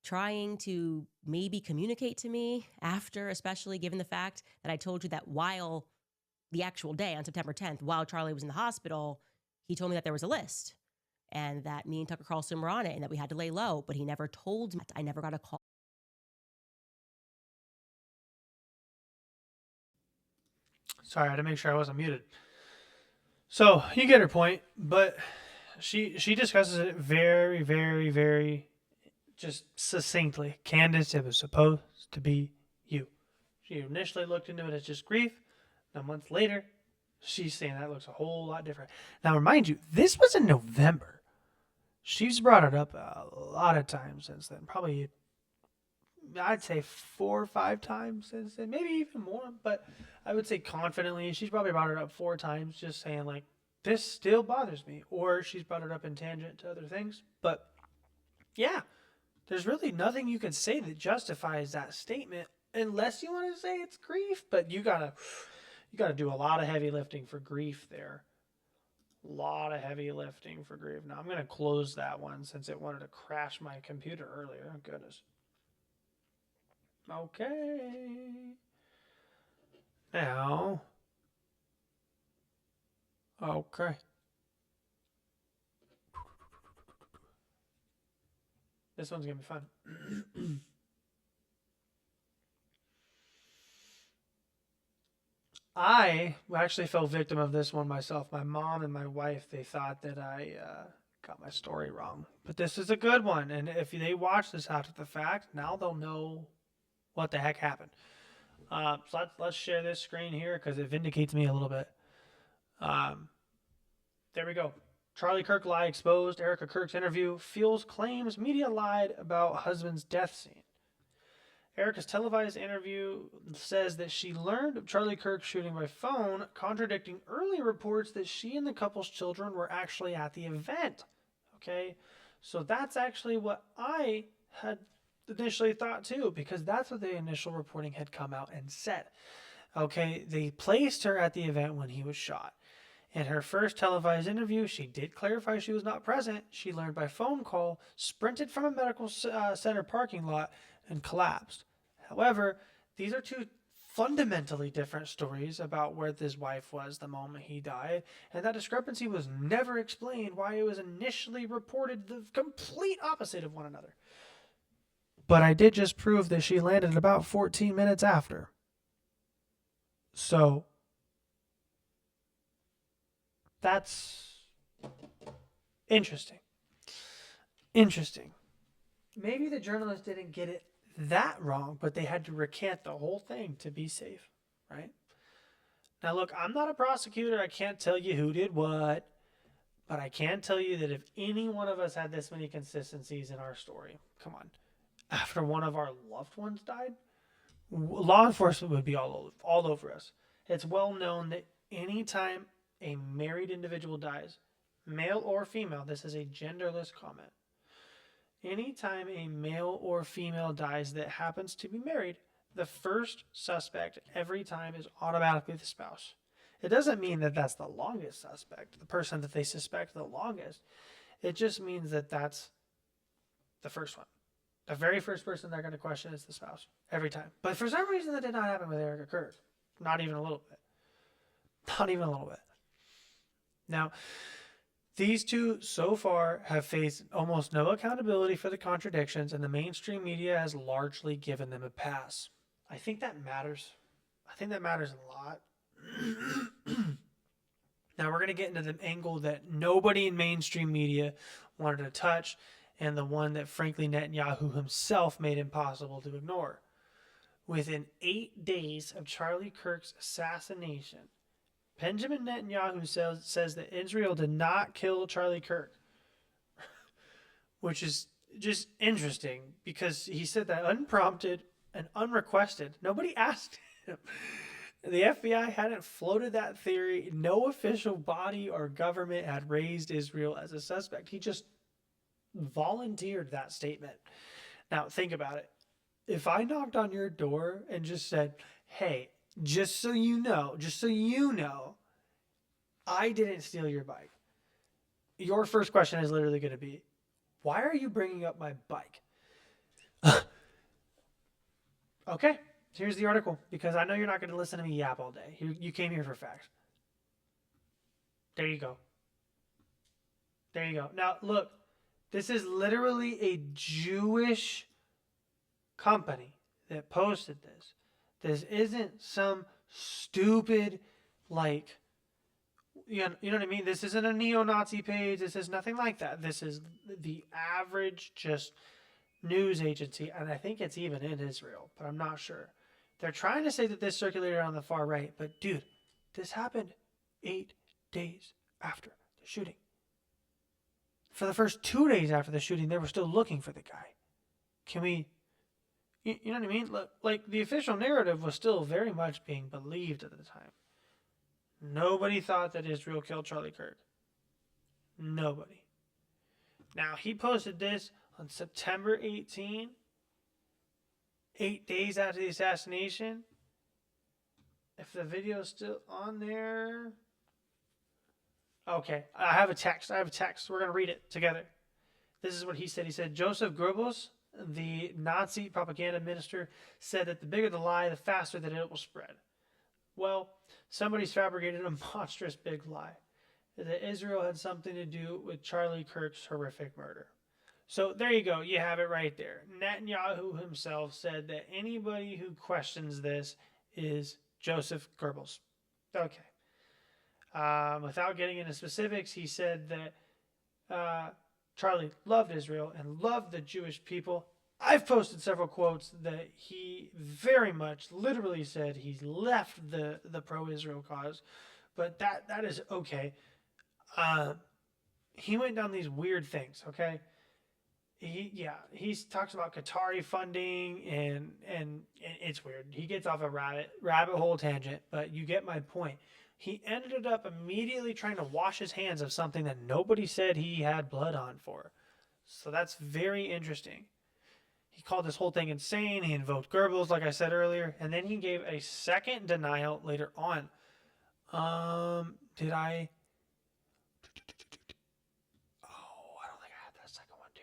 trying to maybe communicate to me after, especially given the fact that I told you that while the actual day on September 10th, while Charlie was in the hospital, he told me that there was a list and that me and Tucker Carlson were on it and that we had to lay low, but he never told me. I never got a call. Sorry, I had to make sure I wasn't muted. So you get her point, but she discusses it very, very, very just succinctly. Candace, it was supposed to be you. She initially looked into it as just grief. Now, months later, she's saying that looks a whole lot different. Now, remind you, this was in November. She's brought it up a lot of times since then. Probably, I'd say 4 or 5 times since then. Maybe even more. But I would say confidently, she's probably brought it up 4 times just saying, like, this still bothers me. Or she's brought it up in tangent to other things. But, yeah. There's really nothing you can say that justifies that statement unless you want to say it's grief, but you gotta do a lot of heavy lifting for grief there. A lot of heavy lifting for grief. Now I'm gonna close that one since it wanted to crash my computer earlier. Oh, goodness. Okay. Now. Okay. This one's going to be fun. I actually fell victim of this one myself. My mom and my wife, they thought that I got my story wrong. But this is a good one. And if they watch this after the fact, now they'll know what the heck happened. So let's share this screen here because it vindicates me a little bit. There we go. Charlie Kirk lie exposed. ERIKA KIRK's interview fuels claims media lied about husband's death scene. ERIKA's televised interview says that she learned of Charlie Kirk's shooting by phone, contradicting early reports that she and the couple's children were actually at the event. Okay, so that's actually what I had initially thought too, because that's what the initial reporting had come out and said. Okay, they placed her at the event when he was shot. In her first televised interview, she did clarify she was not present. She learned by phone call, sprinted from a medical center parking lot, and collapsed. However, these are two fundamentally different stories about where this wife was the moment he died, and that discrepancy was never explained why it was initially reported the complete opposite of one another. But I did just prove that she landed about 14 minutes after. So that's interesting. Interesting. Maybe the journalist didn't get it that wrong, but they had to recant the whole thing to be safe, right? Now, look, I'm not a prosecutor. I can't tell you who did what, but I can tell you that if any one of us had this many consistencies in our story, come on, after one of our loved ones died, law enforcement would be all over us. It's well known that anytime a married individual dies, male or female, this is a genderless comment. Anytime a male or female dies that happens to be married, the first suspect every time is automatically the spouse. It doesn't mean that that's the longest suspect, the person that they suspect the longest. It just means that that's the first one. The very first person they're going to question is the spouse every time. But for some reason, that did not happen with ERIKA KIRK. Not even a little bit. Not even a little bit. Now, these two so far have faced almost no accountability for the contradictions, and the mainstream media has largely given them a pass. I think that matters. I think that matters a lot. Now we're going to get into the angle that nobody in mainstream media wanted to touch, and the one that frankly Netanyahu himself made impossible to ignore. Within 8 days of Charlie Kirk's assassination, Benjamin Netanyahu says that Israel did not kill Charlie Kirk, which is just interesting because he said that unprompted and unrequested. Nobody asked him. The FBI hadn't floated that theory. No official body or government had raised Israel as a suspect. He just volunteered that statement. Now, think about it. If I knocked on your door and just said, hey, just so you know, I didn't steal your bike. Your first question is literally going to be, why are you bringing up my bike? Okay, here's the article, because I know you're not going to listen to me yap all day. You came here for facts. There you go. There you go. Now, look, this is literally a Jewish company that posted this. This isn't some stupid, like, you know what I mean? This isn't a neo-Nazi page. This is nothing like that. This is the average just news agency, and I think it's even in Israel, but I'm not sure. They're trying to say that this circulated on the far right, but dude, this happened 8 days after the shooting. For the first 2 days after the shooting, they were still looking for the guy. Can we... You know what I mean? Like, the official narrative was still very much being believed at the time. Nobody thought that Israel killed Charlie Kirk. Nobody. Now, he posted this on September 18, 8 days after the assassination. If the video is still on there... Okay, I have a text. We're going to read it together. This is what he said. He said, Joseph Goebbels, the Nazi propaganda minister, said that the bigger the lie, the faster that it will spread. Well, somebody's fabricated a monstrous big lie, that Israel had something to do with Charlie Kirk's horrific murder. So there you go. You have it right there. Netanyahu himself said that anybody who questions this is Joseph Goebbels. Okay. Without getting into specifics, he said that Charlie loved Israel and loved the Jewish people. I've posted several quotes that he very much literally said he's left the pro-Israel cause, but that is okay. He went down these weird things, okay? He talks about Qatari funding and it's weird. He gets off a rabbit hole tangent, but you get my point. He ended up immediately trying to wash his hands of something that nobody said he had blood on for. So that's very interesting. He called this whole thing insane. He invoked Goebbels, like I said earlier, and then he gave a second denial later on. Did I? Oh, I don't think I had that second one, do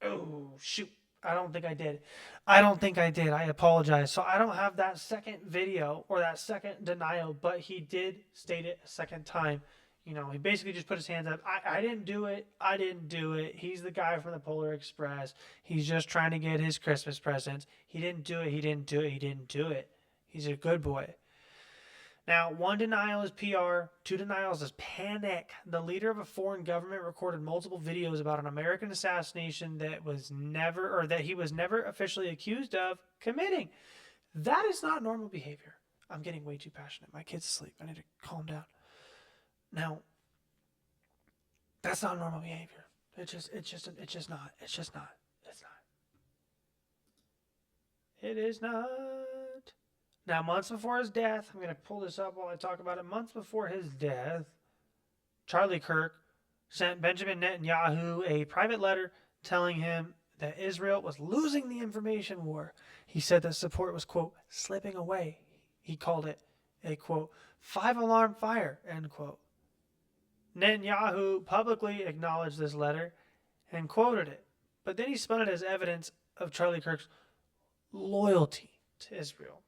I? Oh, shoot. I don't think I did. I apologize. So I don't have that second video or that second denial, but he did state it a second time. You know, he basically just put his hands up. I didn't do it. I didn't do it. He's the guy from the Polar Express. He's just trying to get his Christmas presents. He didn't do it. He didn't do it. He didn't do it. He's a good boy. Now, one denial is PR, two denials is panic. The leader of a foreign government recorded multiple videos about an American assassination that he was never officially accused of committing. That is not normal behavior. I'm getting way too passionate. My kid's asleep. I need to calm down. Now, that's not normal behavior. It's just not. It is not. Now, months before his death, I'm going to pull this up while I talk about it. Months before his death, Charlie Kirk sent Benjamin Netanyahu a private letter telling him that Israel was losing the information war. He said that support was, quote, slipping away. He called it a, quote, 5-alarm fire, end quote. Netanyahu publicly acknowledged this letter and quoted it, but then he spun it as evidence of Charlie Kirk's loyalty to Israel.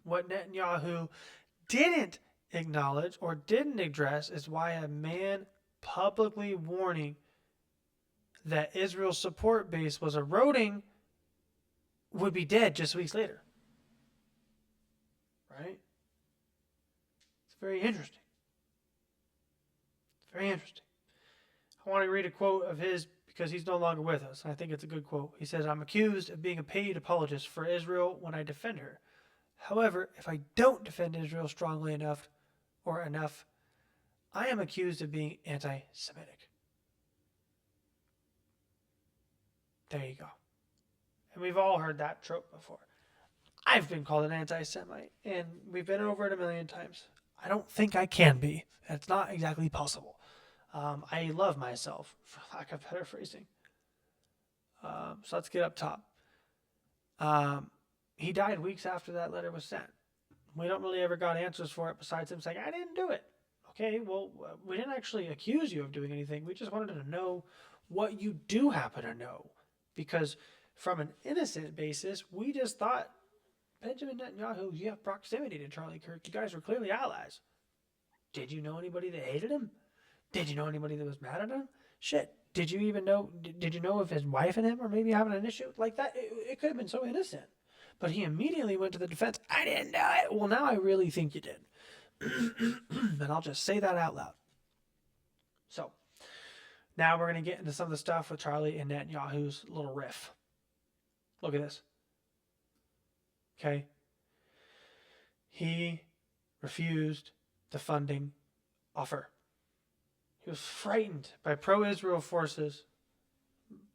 What Netanyahu didn't acknowledge or didn't address is why a man publicly warning that Israel's support base was eroding would be dead just weeks later. Right? It's very interesting. Very interesting. I want to read a quote of his because he's no longer with us. I think it's a good quote. He says, "I'm accused of being a paid apologist for Israel when I defend her. However, if I don't defend Israel strongly enough, I am accused of being anti-Semitic." There you go. And we've all heard that trope before. I've been called an anti-Semite, and we've been over it a million times. I don't think I can be. It's not exactly possible. I love myself, for lack of better phrasing. So let's get up top. He died weeks after that letter was sent. We don't really ever got answers for it besides him saying, I didn't do it. Okay, well, we didn't actually accuse you of doing anything. We just wanted to know what you do happen to know. Because from an innocent basis, we just thought, Benjamin Netanyahu, you have proximity to Charlie Kirk. You guys were clearly allies. Did you know anybody that hated him? Did you know anybody that was mad at him? Shit. Did you even know, did you know if his wife and him were maybe having an issue? Like that, it could have been so innocent. But he immediately went to the defense. I didn't know it. Well, now I really think you did. And I'll just say that out loud. So, now we're going to get into some of the stuff with Charlie and Netanyahu's little riff. Look at this. Okay. He refused the funding offer. He was frightened by pro-Israel forces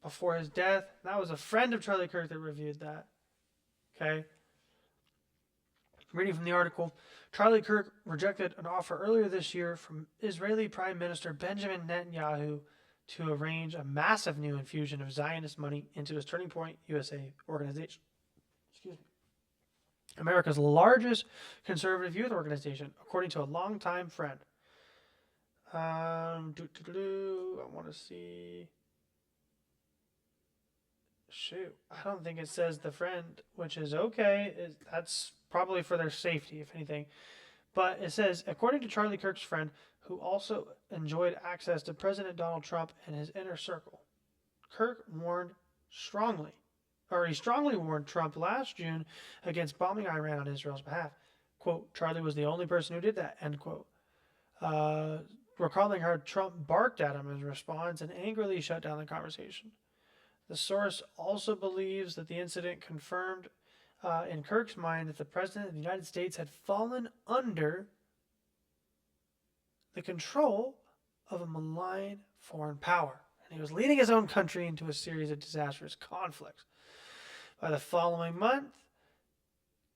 before his death. That was a friend of Charlie Kirk that reviewed that. Okay. Reading from the article, Charlie Kirk rejected an offer earlier this year from Israeli Prime Minister Benjamin Netanyahu to arrange a massive new infusion of Zionist money into his Turning Point USA organization. Excuse me. America's largest conservative youth organization, according to a longtime friend. I want to see. Shoot, I don't think it says the friend, which is okay. That's probably for their safety, if anything. But it says, according to Charlie Kirk's friend, who also enjoyed access to President Donald Trump and his inner circle, Kirk strongly warned Trump last June against bombing Iran on Israel's behalf. Quote, Charlie was the only person who did that, end quote. Recalling how Trump barked at him in response and angrily shut down the conversation. The source also believes that the incident confirmed in Kirk's mind that the President of the United States had fallen under the control of a malign foreign power, and he was leading his own country into a series of disastrous conflicts. By the following month,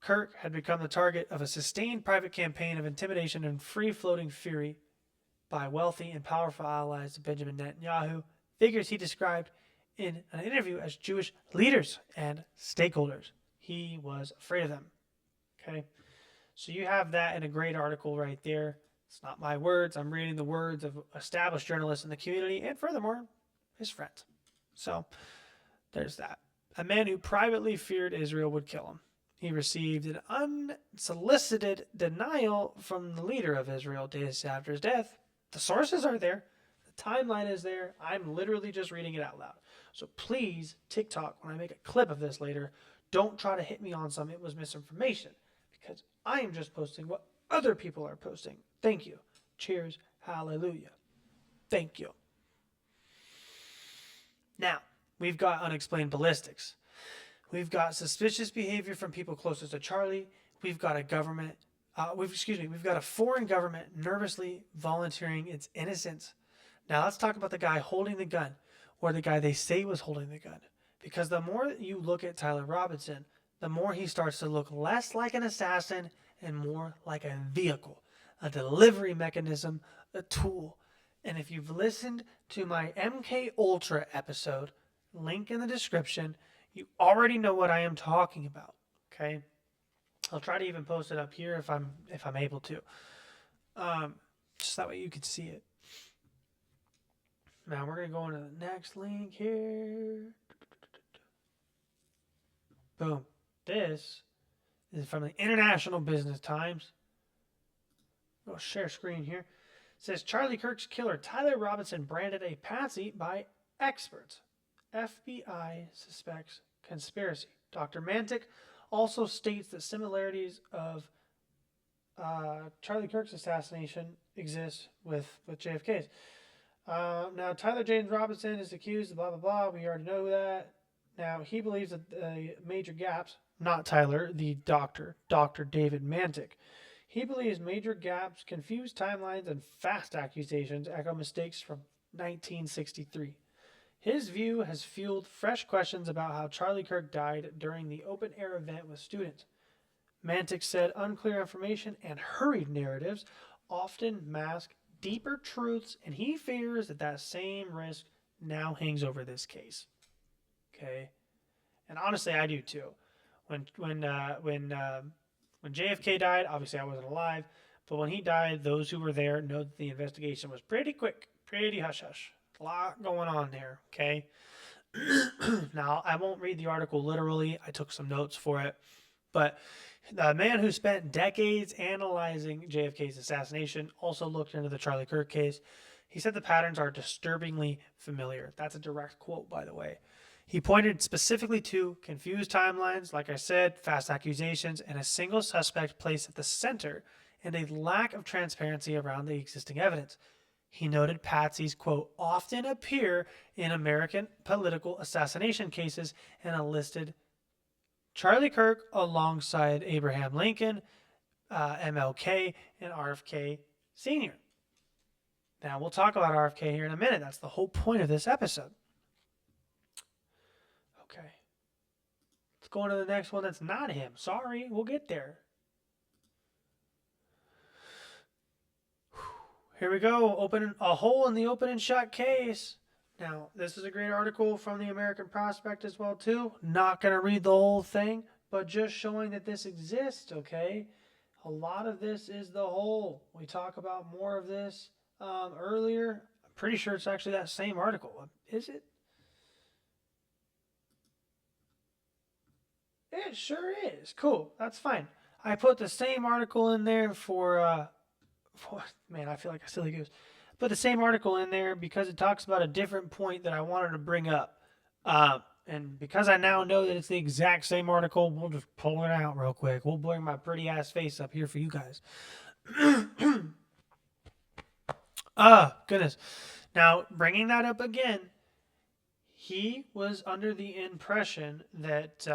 Kirk had become the target of a sustained private campaign of intimidation and free-floating fury by wealthy and powerful allies of Benjamin Netanyahu, figures he described in an interview as Jewish leaders and stakeholders. He was afraid of them. Okay? So you have that in a great article right there. It's not my words. I'm reading the words of established journalists in the community and, furthermore, his friends. So there's that. A man who privately feared Israel would kill him. He received an unsolicited denial from the leader of Israel days after his death. The sources are there. The timeline is there. I'm literally just reading it out loud. So please, TikTok, when I make a clip of this later, don't try to hit me on some it was misinformation, because I am just posting what other people are posting. Thank you. Cheers. Hallelujah. Thank you. Now, we've got unexplained ballistics. We've got suspicious behavior from people closest to Charlie. We've got a government, we've got a foreign government nervously volunteering its innocence. Now let's talk about the guy holding the gun, or the guy they say was holding the gun. Because the more you look at Tyler Robinson, the more he starts to look less like an assassin and more like a vehicle, a delivery mechanism, a tool. And if you've listened to my MK Ultra episode, link in the description, you already know what I am talking about. Okay, I'll try to even post it up here if I'm able to, just that way you can see it. Now we're gonna go into the next link here. Boom. This is from the International Business Times. I'll share screen here. It says Charlie Kirk's killer Tyler Robinson branded a patsy by experts. FBI suspects conspiracy. Dr. Mantic also states that similarities of Charlie Kirk's assassination exist with JFK's. Now, Tyler James Robinson is accused of blah, blah, blah. We already know that. Now, he believes that the major gaps, not Tyler, the doctor, Dr. David Mantic. He believes major gaps, confused timelines, and fast accusations echo mistakes from 1963. His view has fueled fresh questions about how Charlie Kirk died during the open-air event with students. Mantic said unclear information and hurried narratives often mask deeper truths, and he fears that that same risk now hangs over this case. Okay, and honestly, I do too. When JFK died, obviously I wasn't alive, but when he died, those who were there know that the investigation was pretty quick, pretty hush-hush. A lot going on there, okay? Now, I won't read the article literally. I took some notes for it. But the man who spent decades analyzing JFK's assassination also looked into the Charlie Kirk case. He said the patterns are disturbingly familiar. That's a direct quote, by the way. He pointed specifically to confused timelines, like I said, fast accusations, and a single suspect placed at the center, and a lack of transparency around the existing evidence. He noted Patsy's, quote, often appear in American political assassination cases, and enlisted Charlie Kirk alongside Abraham Lincoln, MLK, and RFK Sr. Now, we'll talk about RFK here in a minute. That's the whole point of this episode. Okay. Let's go on to the next one that's not him. Sorry, we'll get there. Here we go. Open a hole in the open and shut case. Now, this is a great article from the American Prospect as well, too. Not going to read the whole thing, but just showing that this exists, okay? A lot of this is the hole. We talk about more of this earlier. I'm pretty sure it's actually that same article. Is it? It sure is. Cool. That's fine. I put the same article in there for man, I feel like a silly goose. Put the same article in there because it talks about a different point that I wanted to bring up. And because I now know that it's the exact same article, we'll just pull it out real quick. We'll bring my pretty ass face up here for you guys. Goodness. Now, bringing that up again, he was under the impression that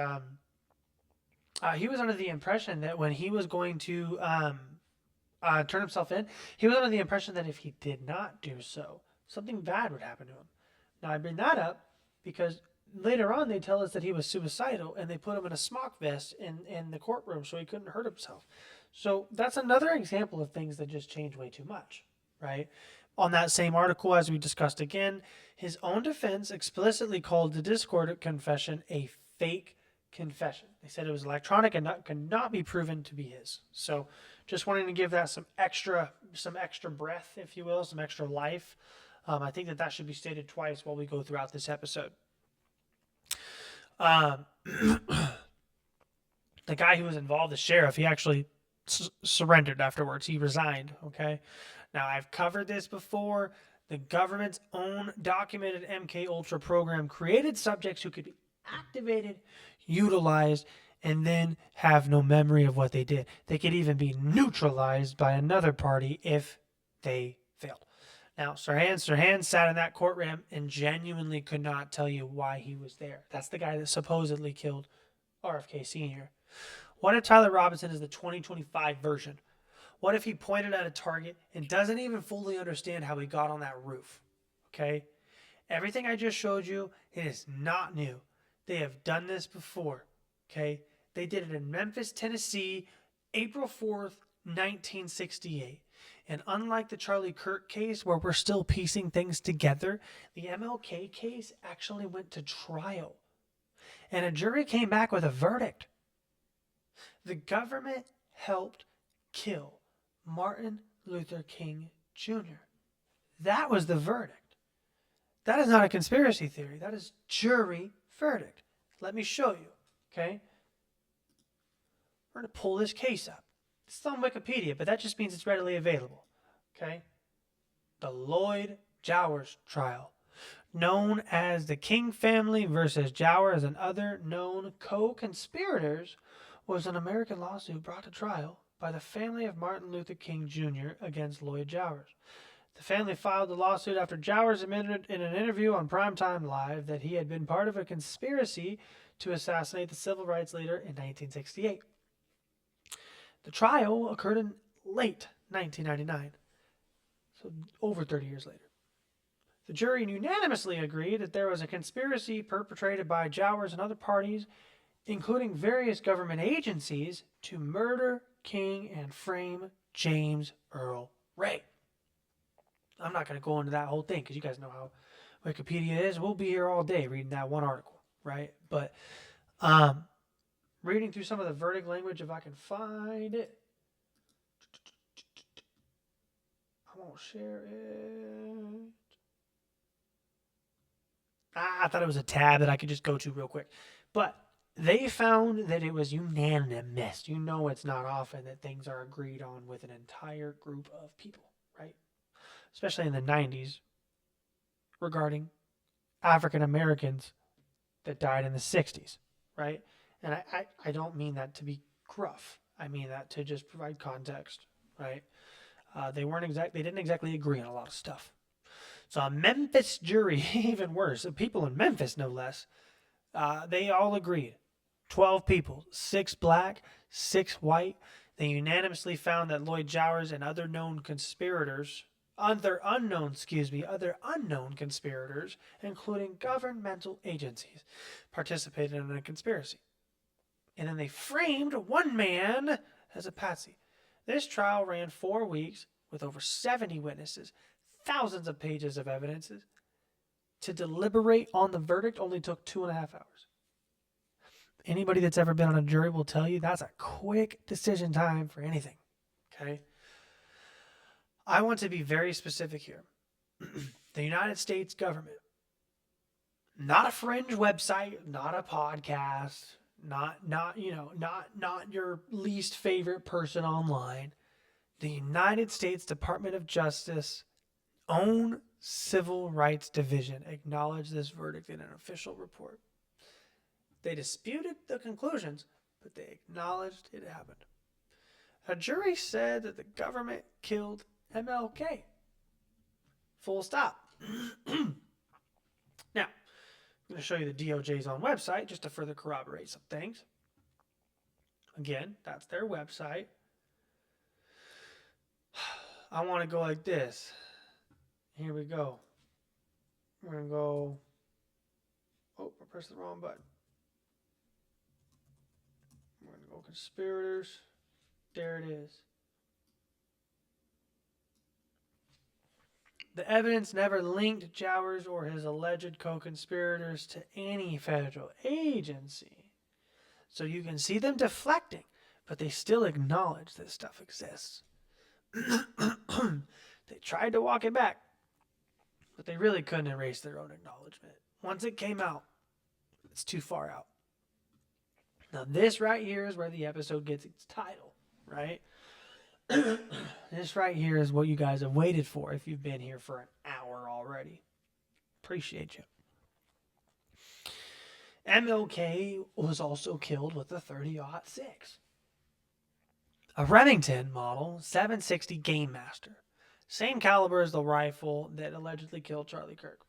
He was under the impression that when he was going to turn himself in, he was under the impression that if he did not do so, something bad would happen to him. Now, I bring that up because later on they tell us that he was suicidal and they put him in a smock vest in the courtroom so he couldn't hurt himself. So that's another example of things that just change way too much, right? On that same article, as we discussed again, his own defense explicitly called the Discord confession a fake confession. They said it was electronic and could not be proven to be his. So just wanting to give that some extra breath, if you will, some extra life. I think that should be stated twice while we go throughout this episode. The guy who was involved, the sheriff, he actually surrendered afterwards. He resigned, okay? Now, I've covered this before. The government's own documented MK Ultra program created subjects who could be activated, utilized, and then have no memory of what they did. They could even be neutralized by another party if they failed. Now, Sirhan sat in that courtroom and genuinely could not tell you why he was there. That's the guy that supposedly killed RFK Sr. What if Tyler Robinson is the 2025 version? What if he pointed at a target and doesn't even fully understand how he got on that roof? Okay? Everything I just showed you, it is not new. They have done this before. Okay? They did it in Memphis, Tennessee, April 4th, 1968. And unlike the Charlie Kirk case, where we're still piecing things together, the MLK case actually went to trial. And a jury came back with a verdict. The government helped kill Martin Luther King Jr. That was the verdict. That is not a conspiracy theory. That is jury verdict. Let me show you, okay? We're going to pull this case up. It's on Wikipedia, but that just means it's readily available, okay? The Lloyd Jowers trial, known as the King family versus Jowers and other known co-conspirators, was an American lawsuit brought to trial by the family of Martin Luther King Jr. against Lloyd Jowers. The family filed the lawsuit after Jowers admitted in an interview on Primetime Live that he had been part of a conspiracy to assassinate the civil rights leader in 1968. The trial occurred in late 1999, so over 30 years later. The jury unanimously agreed that there was a conspiracy perpetrated by Jowers and other parties, including various government agencies, to murder King and frame James Earl Ray. I'm not going to go into that whole thing because you guys know how Wikipedia is. We'll be here all day reading that one article, right? But reading through some of the verdict language, if I can find it. I won't share it. I thought it was a tab that I could just go to real quick. But they found that it was unanimous. You know it's not often that things are agreed on with an entire group of people, right? Especially in the 90s regarding African Americans that died in the 60s, right? And I don't mean that to be gruff. I mean that to just provide context, right? They didn't exactly agree on a lot of stuff. So a Memphis jury, even worse, people in Memphis no less, they all agreed. 12 people, 6 black, 6 white. They unanimously found that Lloyd Jowers and other unknown conspirators, including governmental agencies, participated in a conspiracy. And then they framed one man as a patsy. This trial ran 4 weeks with over 70 witnesses, thousands of pages of evidences. To deliberate on the verdict only took 2.5 hours. Anybody that's ever been on a jury will tell you that's a quick decision time for anything, okay? I want to be very specific here. The United States government, not a fringe website, not a podcast, not your least favorite person online. The United States Department of Justice own Civil Rights Division acknowledged this verdict in an official report. They disputed the conclusions, but they acknowledged it happened. A jury said that the government killed MLK. Full stop. Now, I'm going to show you the DOJ's own website just to further corroborate some things. Again, that's their website. I want to go like this. Here we go. We're going to go. Oh, I pressed the wrong button. We're going to go conspirators. There it is. The evidence never linked Jowers or his alleged co-conspirators to any federal agency. So you can see them deflecting, but they still acknowledge this stuff exists. They tried to walk it back, but they really couldn't erase their own acknowledgement. Once it came out, it's too far out. Now this right here is where the episode gets its title, right? This right here is what you guys have waited for if you've been here for an hour already. Appreciate you. MLK was also killed with a 30-06. A Remington model 760 Game Master. Same caliber as the rifle that allegedly killed Charlie Kirk.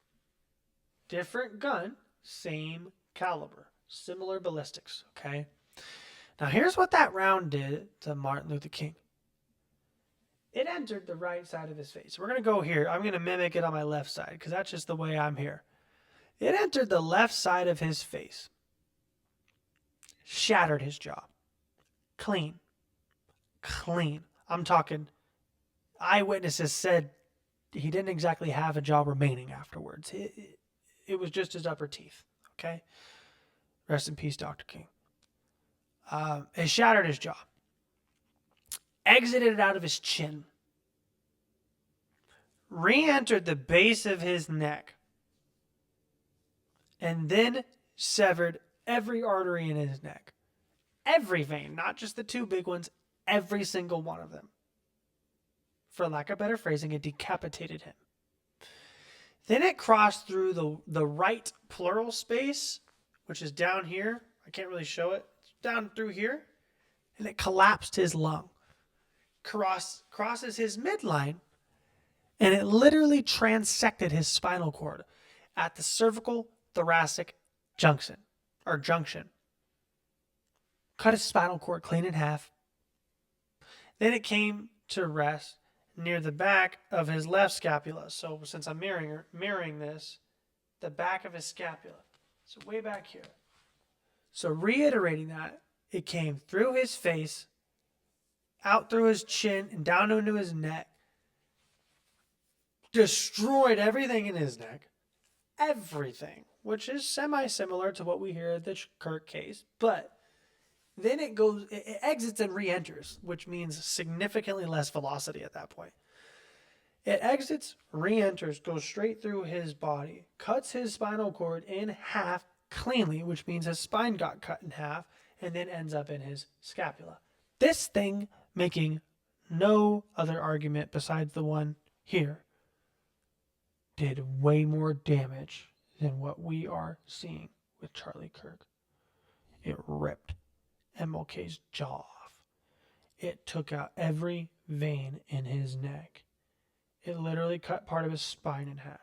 Different gun, same caliber. Similar ballistics, okay? Now here's what that round did to Martin Luther King. It entered the right side of his face. We're going to go here. I'm going to mimic it on my left side because that's just the way I'm here. It entered the left side of his face. Shattered his jaw. Clean. Clean. I'm talking eyewitnesses said he didn't exactly have a jaw remaining afterwards. It was just his upper teeth. Okay? Rest in peace, Dr. King. It shattered his jaw. Exited it out of his chin. Re-entered the base of his neck. And then severed every artery in his neck. Every vein, not just the two big ones, every single one of them. For lack of better phrasing, it decapitated him. Then it crossed through the right pleural space, which is down here. I can't really show it. It's down through here. And it collapsed his lung. Crosses his midline. And it literally transected his spinal cord at the cervical thoracic junction. Cut his spinal cord clean in half. Then it came to rest near the back of his left scapula. So since I'm mirroring this, the back of his scapula. So way back here. So reiterating that, it came through his face, out through his chin, and down into his neck. Destroyed everything in his neck. Everything. Which is semi-similar to what we hear at the KIRK case. But then it exits and re-enters, which means significantly less velocity at that point. It exits, re-enters, goes straight through his body, cuts his spinal cord in half cleanly, which means his spine got cut in half, and then ends up in his scapula. This thing making no other argument besides the one here did way more damage than what we are seeing with Charlie Kirk. It ripped MLK's jaw off. It took out every vein in his neck. It literally cut part of his spine in half.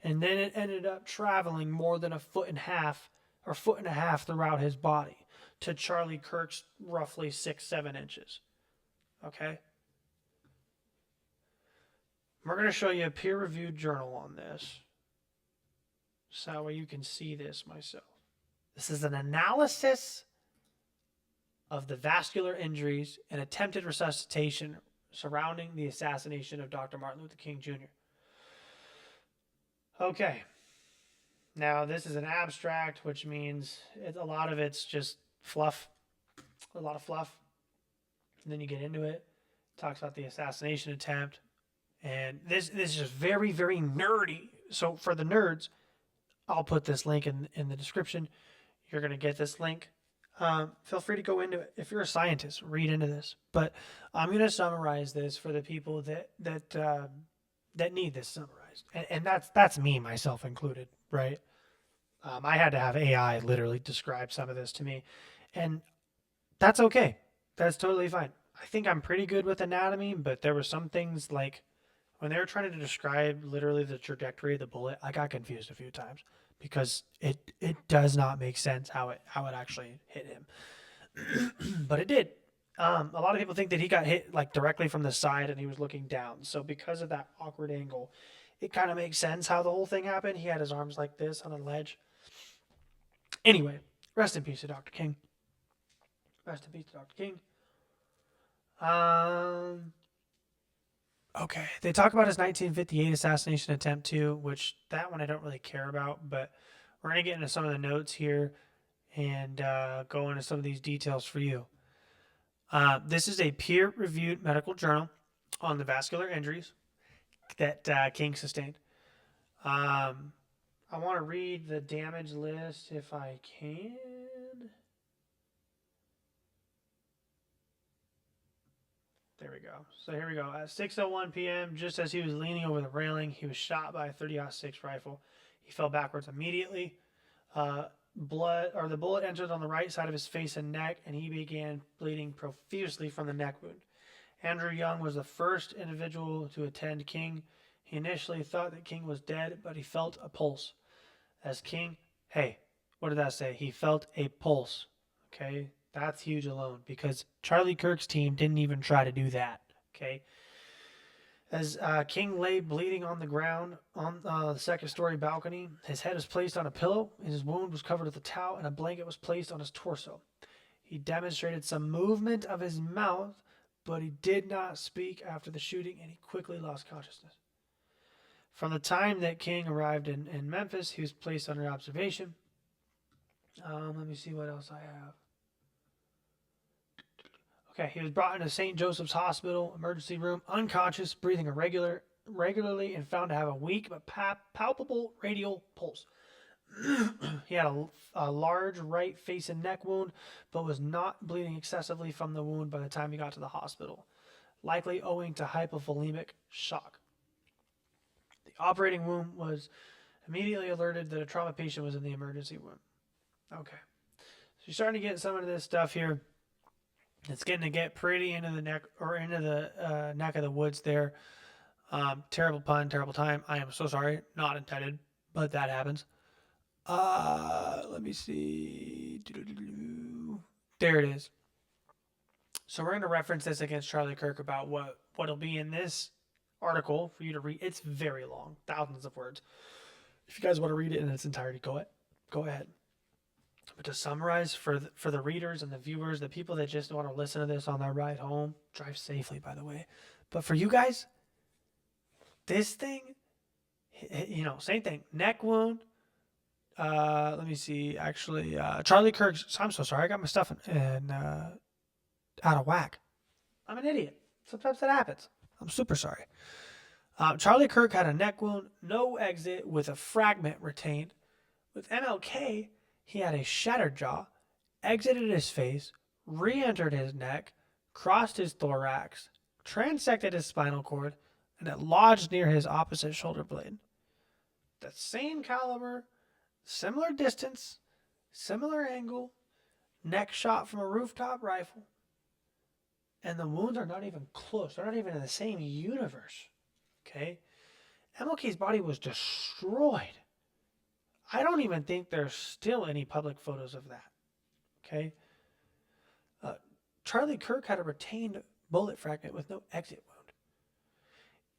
And then it ended up traveling more than 1.5 feet throughout his body to Charlie Kirk's roughly 6-7 inches. Okay? We're going to show you a peer-reviewed journal on this. So that way you can see this myself. This is an analysis of the vascular injuries and attempted resuscitation surrounding the assassination of Dr. Martin Luther King Jr. Okay. Now, this is an abstract, which means a lot of it's just fluff. A lot of fluff. And then you get into it. It talks about the assassination attempt. And this is just very, very nerdy. So for the nerds, I'll put this link in the description. You're going to get this link. Feel free to go into it. If you're a scientist, read into this. But I'm going to summarize this for the people that need this summarized. And that's me, myself included, right? I had to have AI literally describe some of this to me. And that's okay. That's totally fine. I think I'm pretty good with anatomy, but there were some things like when they were trying to describe literally the trajectory of the bullet, I got confused a few times because it does not make sense how it actually hit him. but it did. A lot of people think that he got hit like directly from the side and he was looking down. So because of that awkward angle, it kind of makes sense how the whole thing happened. He had his arms like this on a ledge. Anyway, rest in peace to Dr. King. Rest in peace to Dr. King. Okay, they talk about his 1958 assassination attempt too, which that one I don't really care about, but we're going to get into some of the notes here and go into some of these details for you. This is a peer-reviewed medical journal on the vascular injuries that King sustained. I want to read the damage list if I can. There we go. So here we go. At 6:01 p.m., just as he was leaning over the railing, he was shot by a 30-06 rifle. He fell backwards immediately. The bullet entered on the right side of his face and neck, and he began bleeding profusely from the neck wound. Andrew Young was the first individual to attend King. He initially thought that King was dead, but he felt a pulse. As King, hey, what did that say? He felt a pulse. Okay, that's huge alone because Charlie Kirk's team didn't even try to do that. Okay. As King lay bleeding on the ground on the second-story balcony, his head was placed on a pillow, his wound was covered with a towel, and a blanket was placed on his torso. He demonstrated some movement of his mouth, but he did not speak after the shooting, and he quickly lost consciousness. From the time that King arrived in Memphis, he was placed under observation. Let me see what else I have. Okay, he was brought into St. Joseph's Hospital emergency room, unconscious, breathing regularly, and found to have a weak but palpable radial pulse. He had a large right face and neck wound, but was not bleeding excessively from the wound by the time he got to the hospital, likely owing to hypovolemic shock. The operating room was immediately alerted that a trauma patient was in the emergency room. Okay, so you're starting to get some of this stuff here. It's getting to get pretty into the neck or into the neck of the woods there. Terrible pun, terrible time. I am so sorry. Not intended, but that happens. Let me see. There it is. So we're going to reference this against Charlie Kirk about what'll be in this article for you to read. It's very long, thousands of words. If you guys want to read it in its entirety, go ahead. But to summarize for the readers and the viewers, the people that just want to listen to this on their ride home, drive safely, by the way. But for you guys, this thing, same thing. Neck wound. Let me see. Actually, Charlie Kirk's. I'm so sorry. I got my stuff out of whack. I'm an idiot. Sometimes that happens. I'm super sorry. Charlie Kirk had a neck wound, no exit with a fragment retained. With MLK, he had a shattered jaw, exited his face, re-entered his neck, crossed his thorax, transected his spinal cord, and it lodged near his opposite shoulder blade. The same caliber, similar distance, similar angle, neck shot from a rooftop rifle. And the wounds are not even close. They're not even in the same universe. Okay? MLK's body was destroyed. I don't even think there's still any public photos of that. Okay? Charlie Kirk had a retained bullet fragment with no exit wound.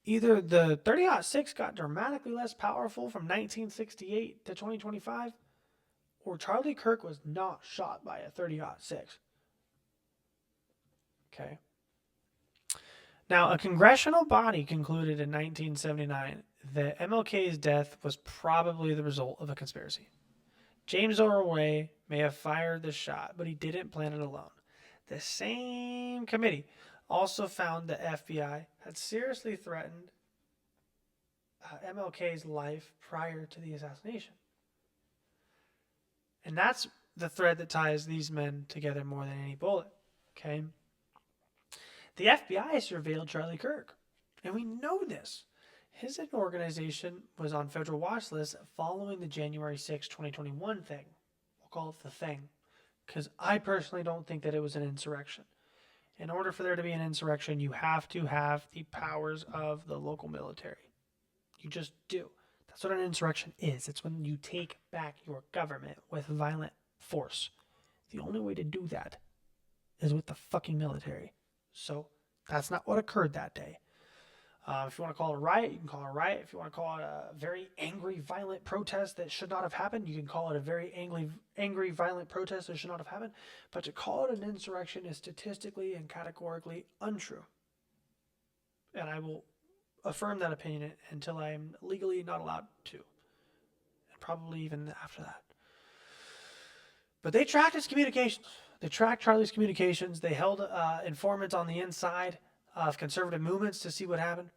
Either the 30-06 got dramatically less powerful from 1968 to 2025, or Charlie Kirk was not shot by a 30-06. Okay. Now, a congressional body concluded in 1979 that MLK's death was probably the result of a conspiracy. James Earl Ray may have fired the shot, but he didn't plan it alone. The same committee also found the FBI had seriously threatened MLK's life prior to the assassination. And that's the thread that ties these men together more than any bullet. Okay? The FBI surveilled Charlie Kirk, and we know this. His organization was on federal watch list following the January 6, 2021 thing. We'll call it the thing, because I personally don't think that it was an insurrection. In order for there to be an insurrection, you have to have the powers of the local military. You just do. That's what an insurrection is. It's when you take back your government with violent force. The only way to do that is with the fucking military. So that's not what occurred that day. If you want to call it a riot, you can call it a riot. If you want to call it a very angry, violent protest that should not have happened, you can call it a very angry, violent protest that should not have happened. But to call it an insurrection is statistically and categorically untrue. And I will affirm that opinion until I am legally not allowed to. And probably even after that. But they tracked his communications. They tracked Charlie's communications. They held informants on the inside of conservative movements to see what happened.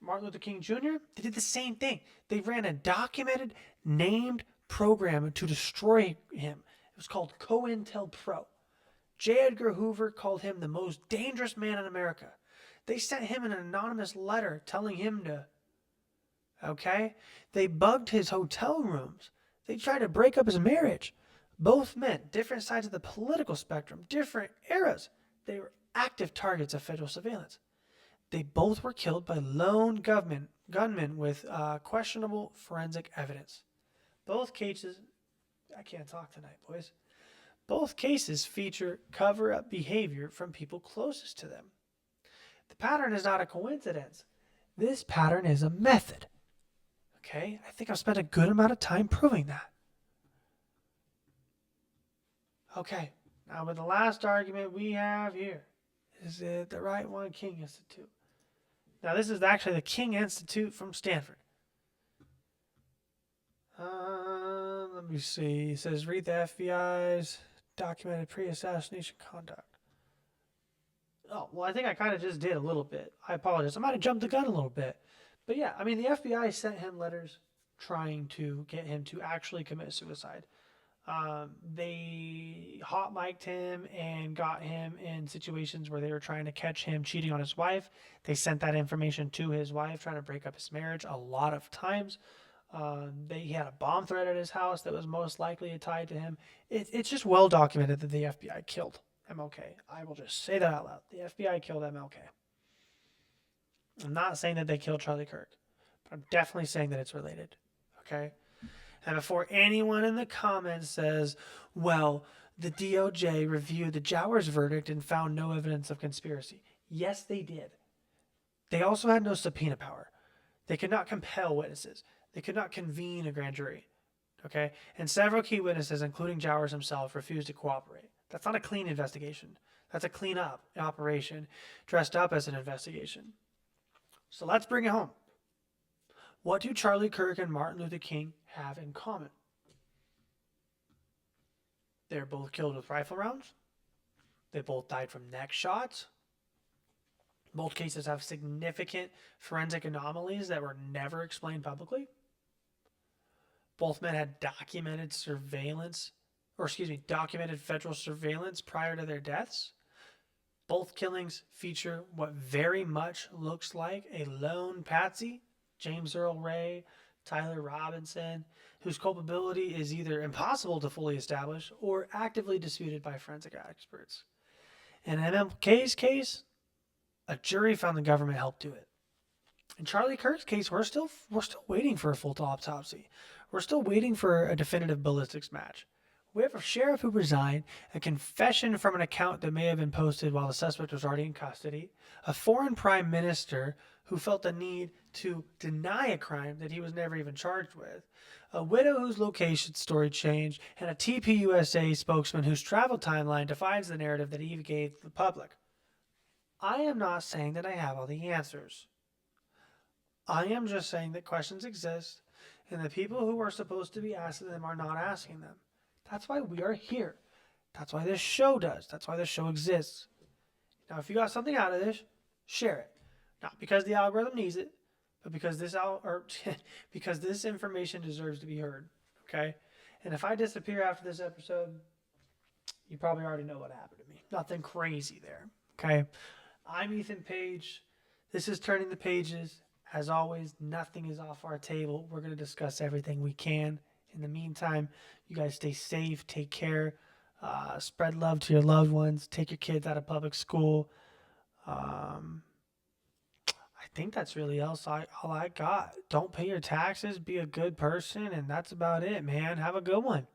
Martin Luther King Jr., they did the same thing. They ran a documented, named program to destroy him. It was called COINTELPRO. J. Edgar Hoover called him the most dangerous man in America. They sent him an anonymous letter telling him to, okay? They bugged his hotel rooms. They tried to break up his marriage. Both men, different sides of the political spectrum, different eras. They were active targets of federal surveillance. They both were killed by lone gunmen with questionable forensic evidence. Both cases, I can't talk tonight, boys. Both cases feature cover-up behavior from people closest to them. The pattern is not a coincidence. This pattern is a method. Okay? I think I've spent a good amount of time proving that. Okay, now with the last argument we have here, is it the right one, King Institute? Now this is actually the King Institute from Stanford. Let me see. It says, read the FBI's documented pre-assassination conduct. Oh, well, I think I kind of just did a little bit. I apologize. I might have jumped the gun a little bit. But yeah, I mean, the FBI sent him letters trying to get him to actually commit suicide. They hot mic'd him and got him in situations where they were trying to catch him cheating on his wife. They sent that information to his wife, trying to break up his marriage a lot of times. He had a bomb threat at his house that was most likely tied to him. It's just well documented that the FBI killed MLK. I will just say that out loud. The FBI killed MLK. I'm not saying that they killed Charlie Kirk, but I'm definitely saying that it's related. Okay? And before anyone in the comments says, well, the DOJ reviewed the JOWERS verdict and found no evidence of conspiracy. Yes, they did. They also had no subpoena power. They could not compel witnesses. They could not convene a grand jury. Okay? And several key witnesses, including JOWERS himself, refused to cooperate. That's not a clean investigation. That's a clean-up operation dressed up as an investigation. So let's bring it home. What do Charlie Kirk and Martin Luther King have in common? They're both killed with rifle rounds. They both died from neck shots. Both cases have significant forensic anomalies that were never explained publicly. Both men had documented federal surveillance prior to their deaths. Both killings feature what very much looks like a lone patsy, James Earl Ray, Tyler Robinson, whose culpability is either impossible to fully establish or actively disputed by forensic experts. In MLK's case, a jury found the government helped do it. In Charlie Kirk's case, we're still waiting for a full autopsy. We're still waiting for a definitive ballistics match. We have a sheriff who resigned, a confession from an account that may have been posted while the suspect was already in custody, a foreign prime minister who felt the need to deny a crime that he was never even charged with, a widow whose location story changed, and a TPUSA spokesman whose travel timeline defines the narrative that he gave the public. I am not saying that I have all the answers. I am just saying that questions exist, and the people who are supposed to be asking them are not asking them. That's why we are here. That's why this show does. That's why this show exists. Now, if you got something out of this, share it. Not because the algorithm needs it, but because because this information deserves to be heard. Okay? And if I disappear after this episode, you probably already know what happened to me. Nothing crazy there. Okay? I'm Ethan Page. This is Turning the Pages. As always, nothing is off our table. We're going to discuss everything we can. In the meantime, you guys stay safe, take care, spread love to your loved ones, take your kids out of public school. I think that's really all I got. Don't pay your taxes, be a good person, and that's about it, man. Have a good one.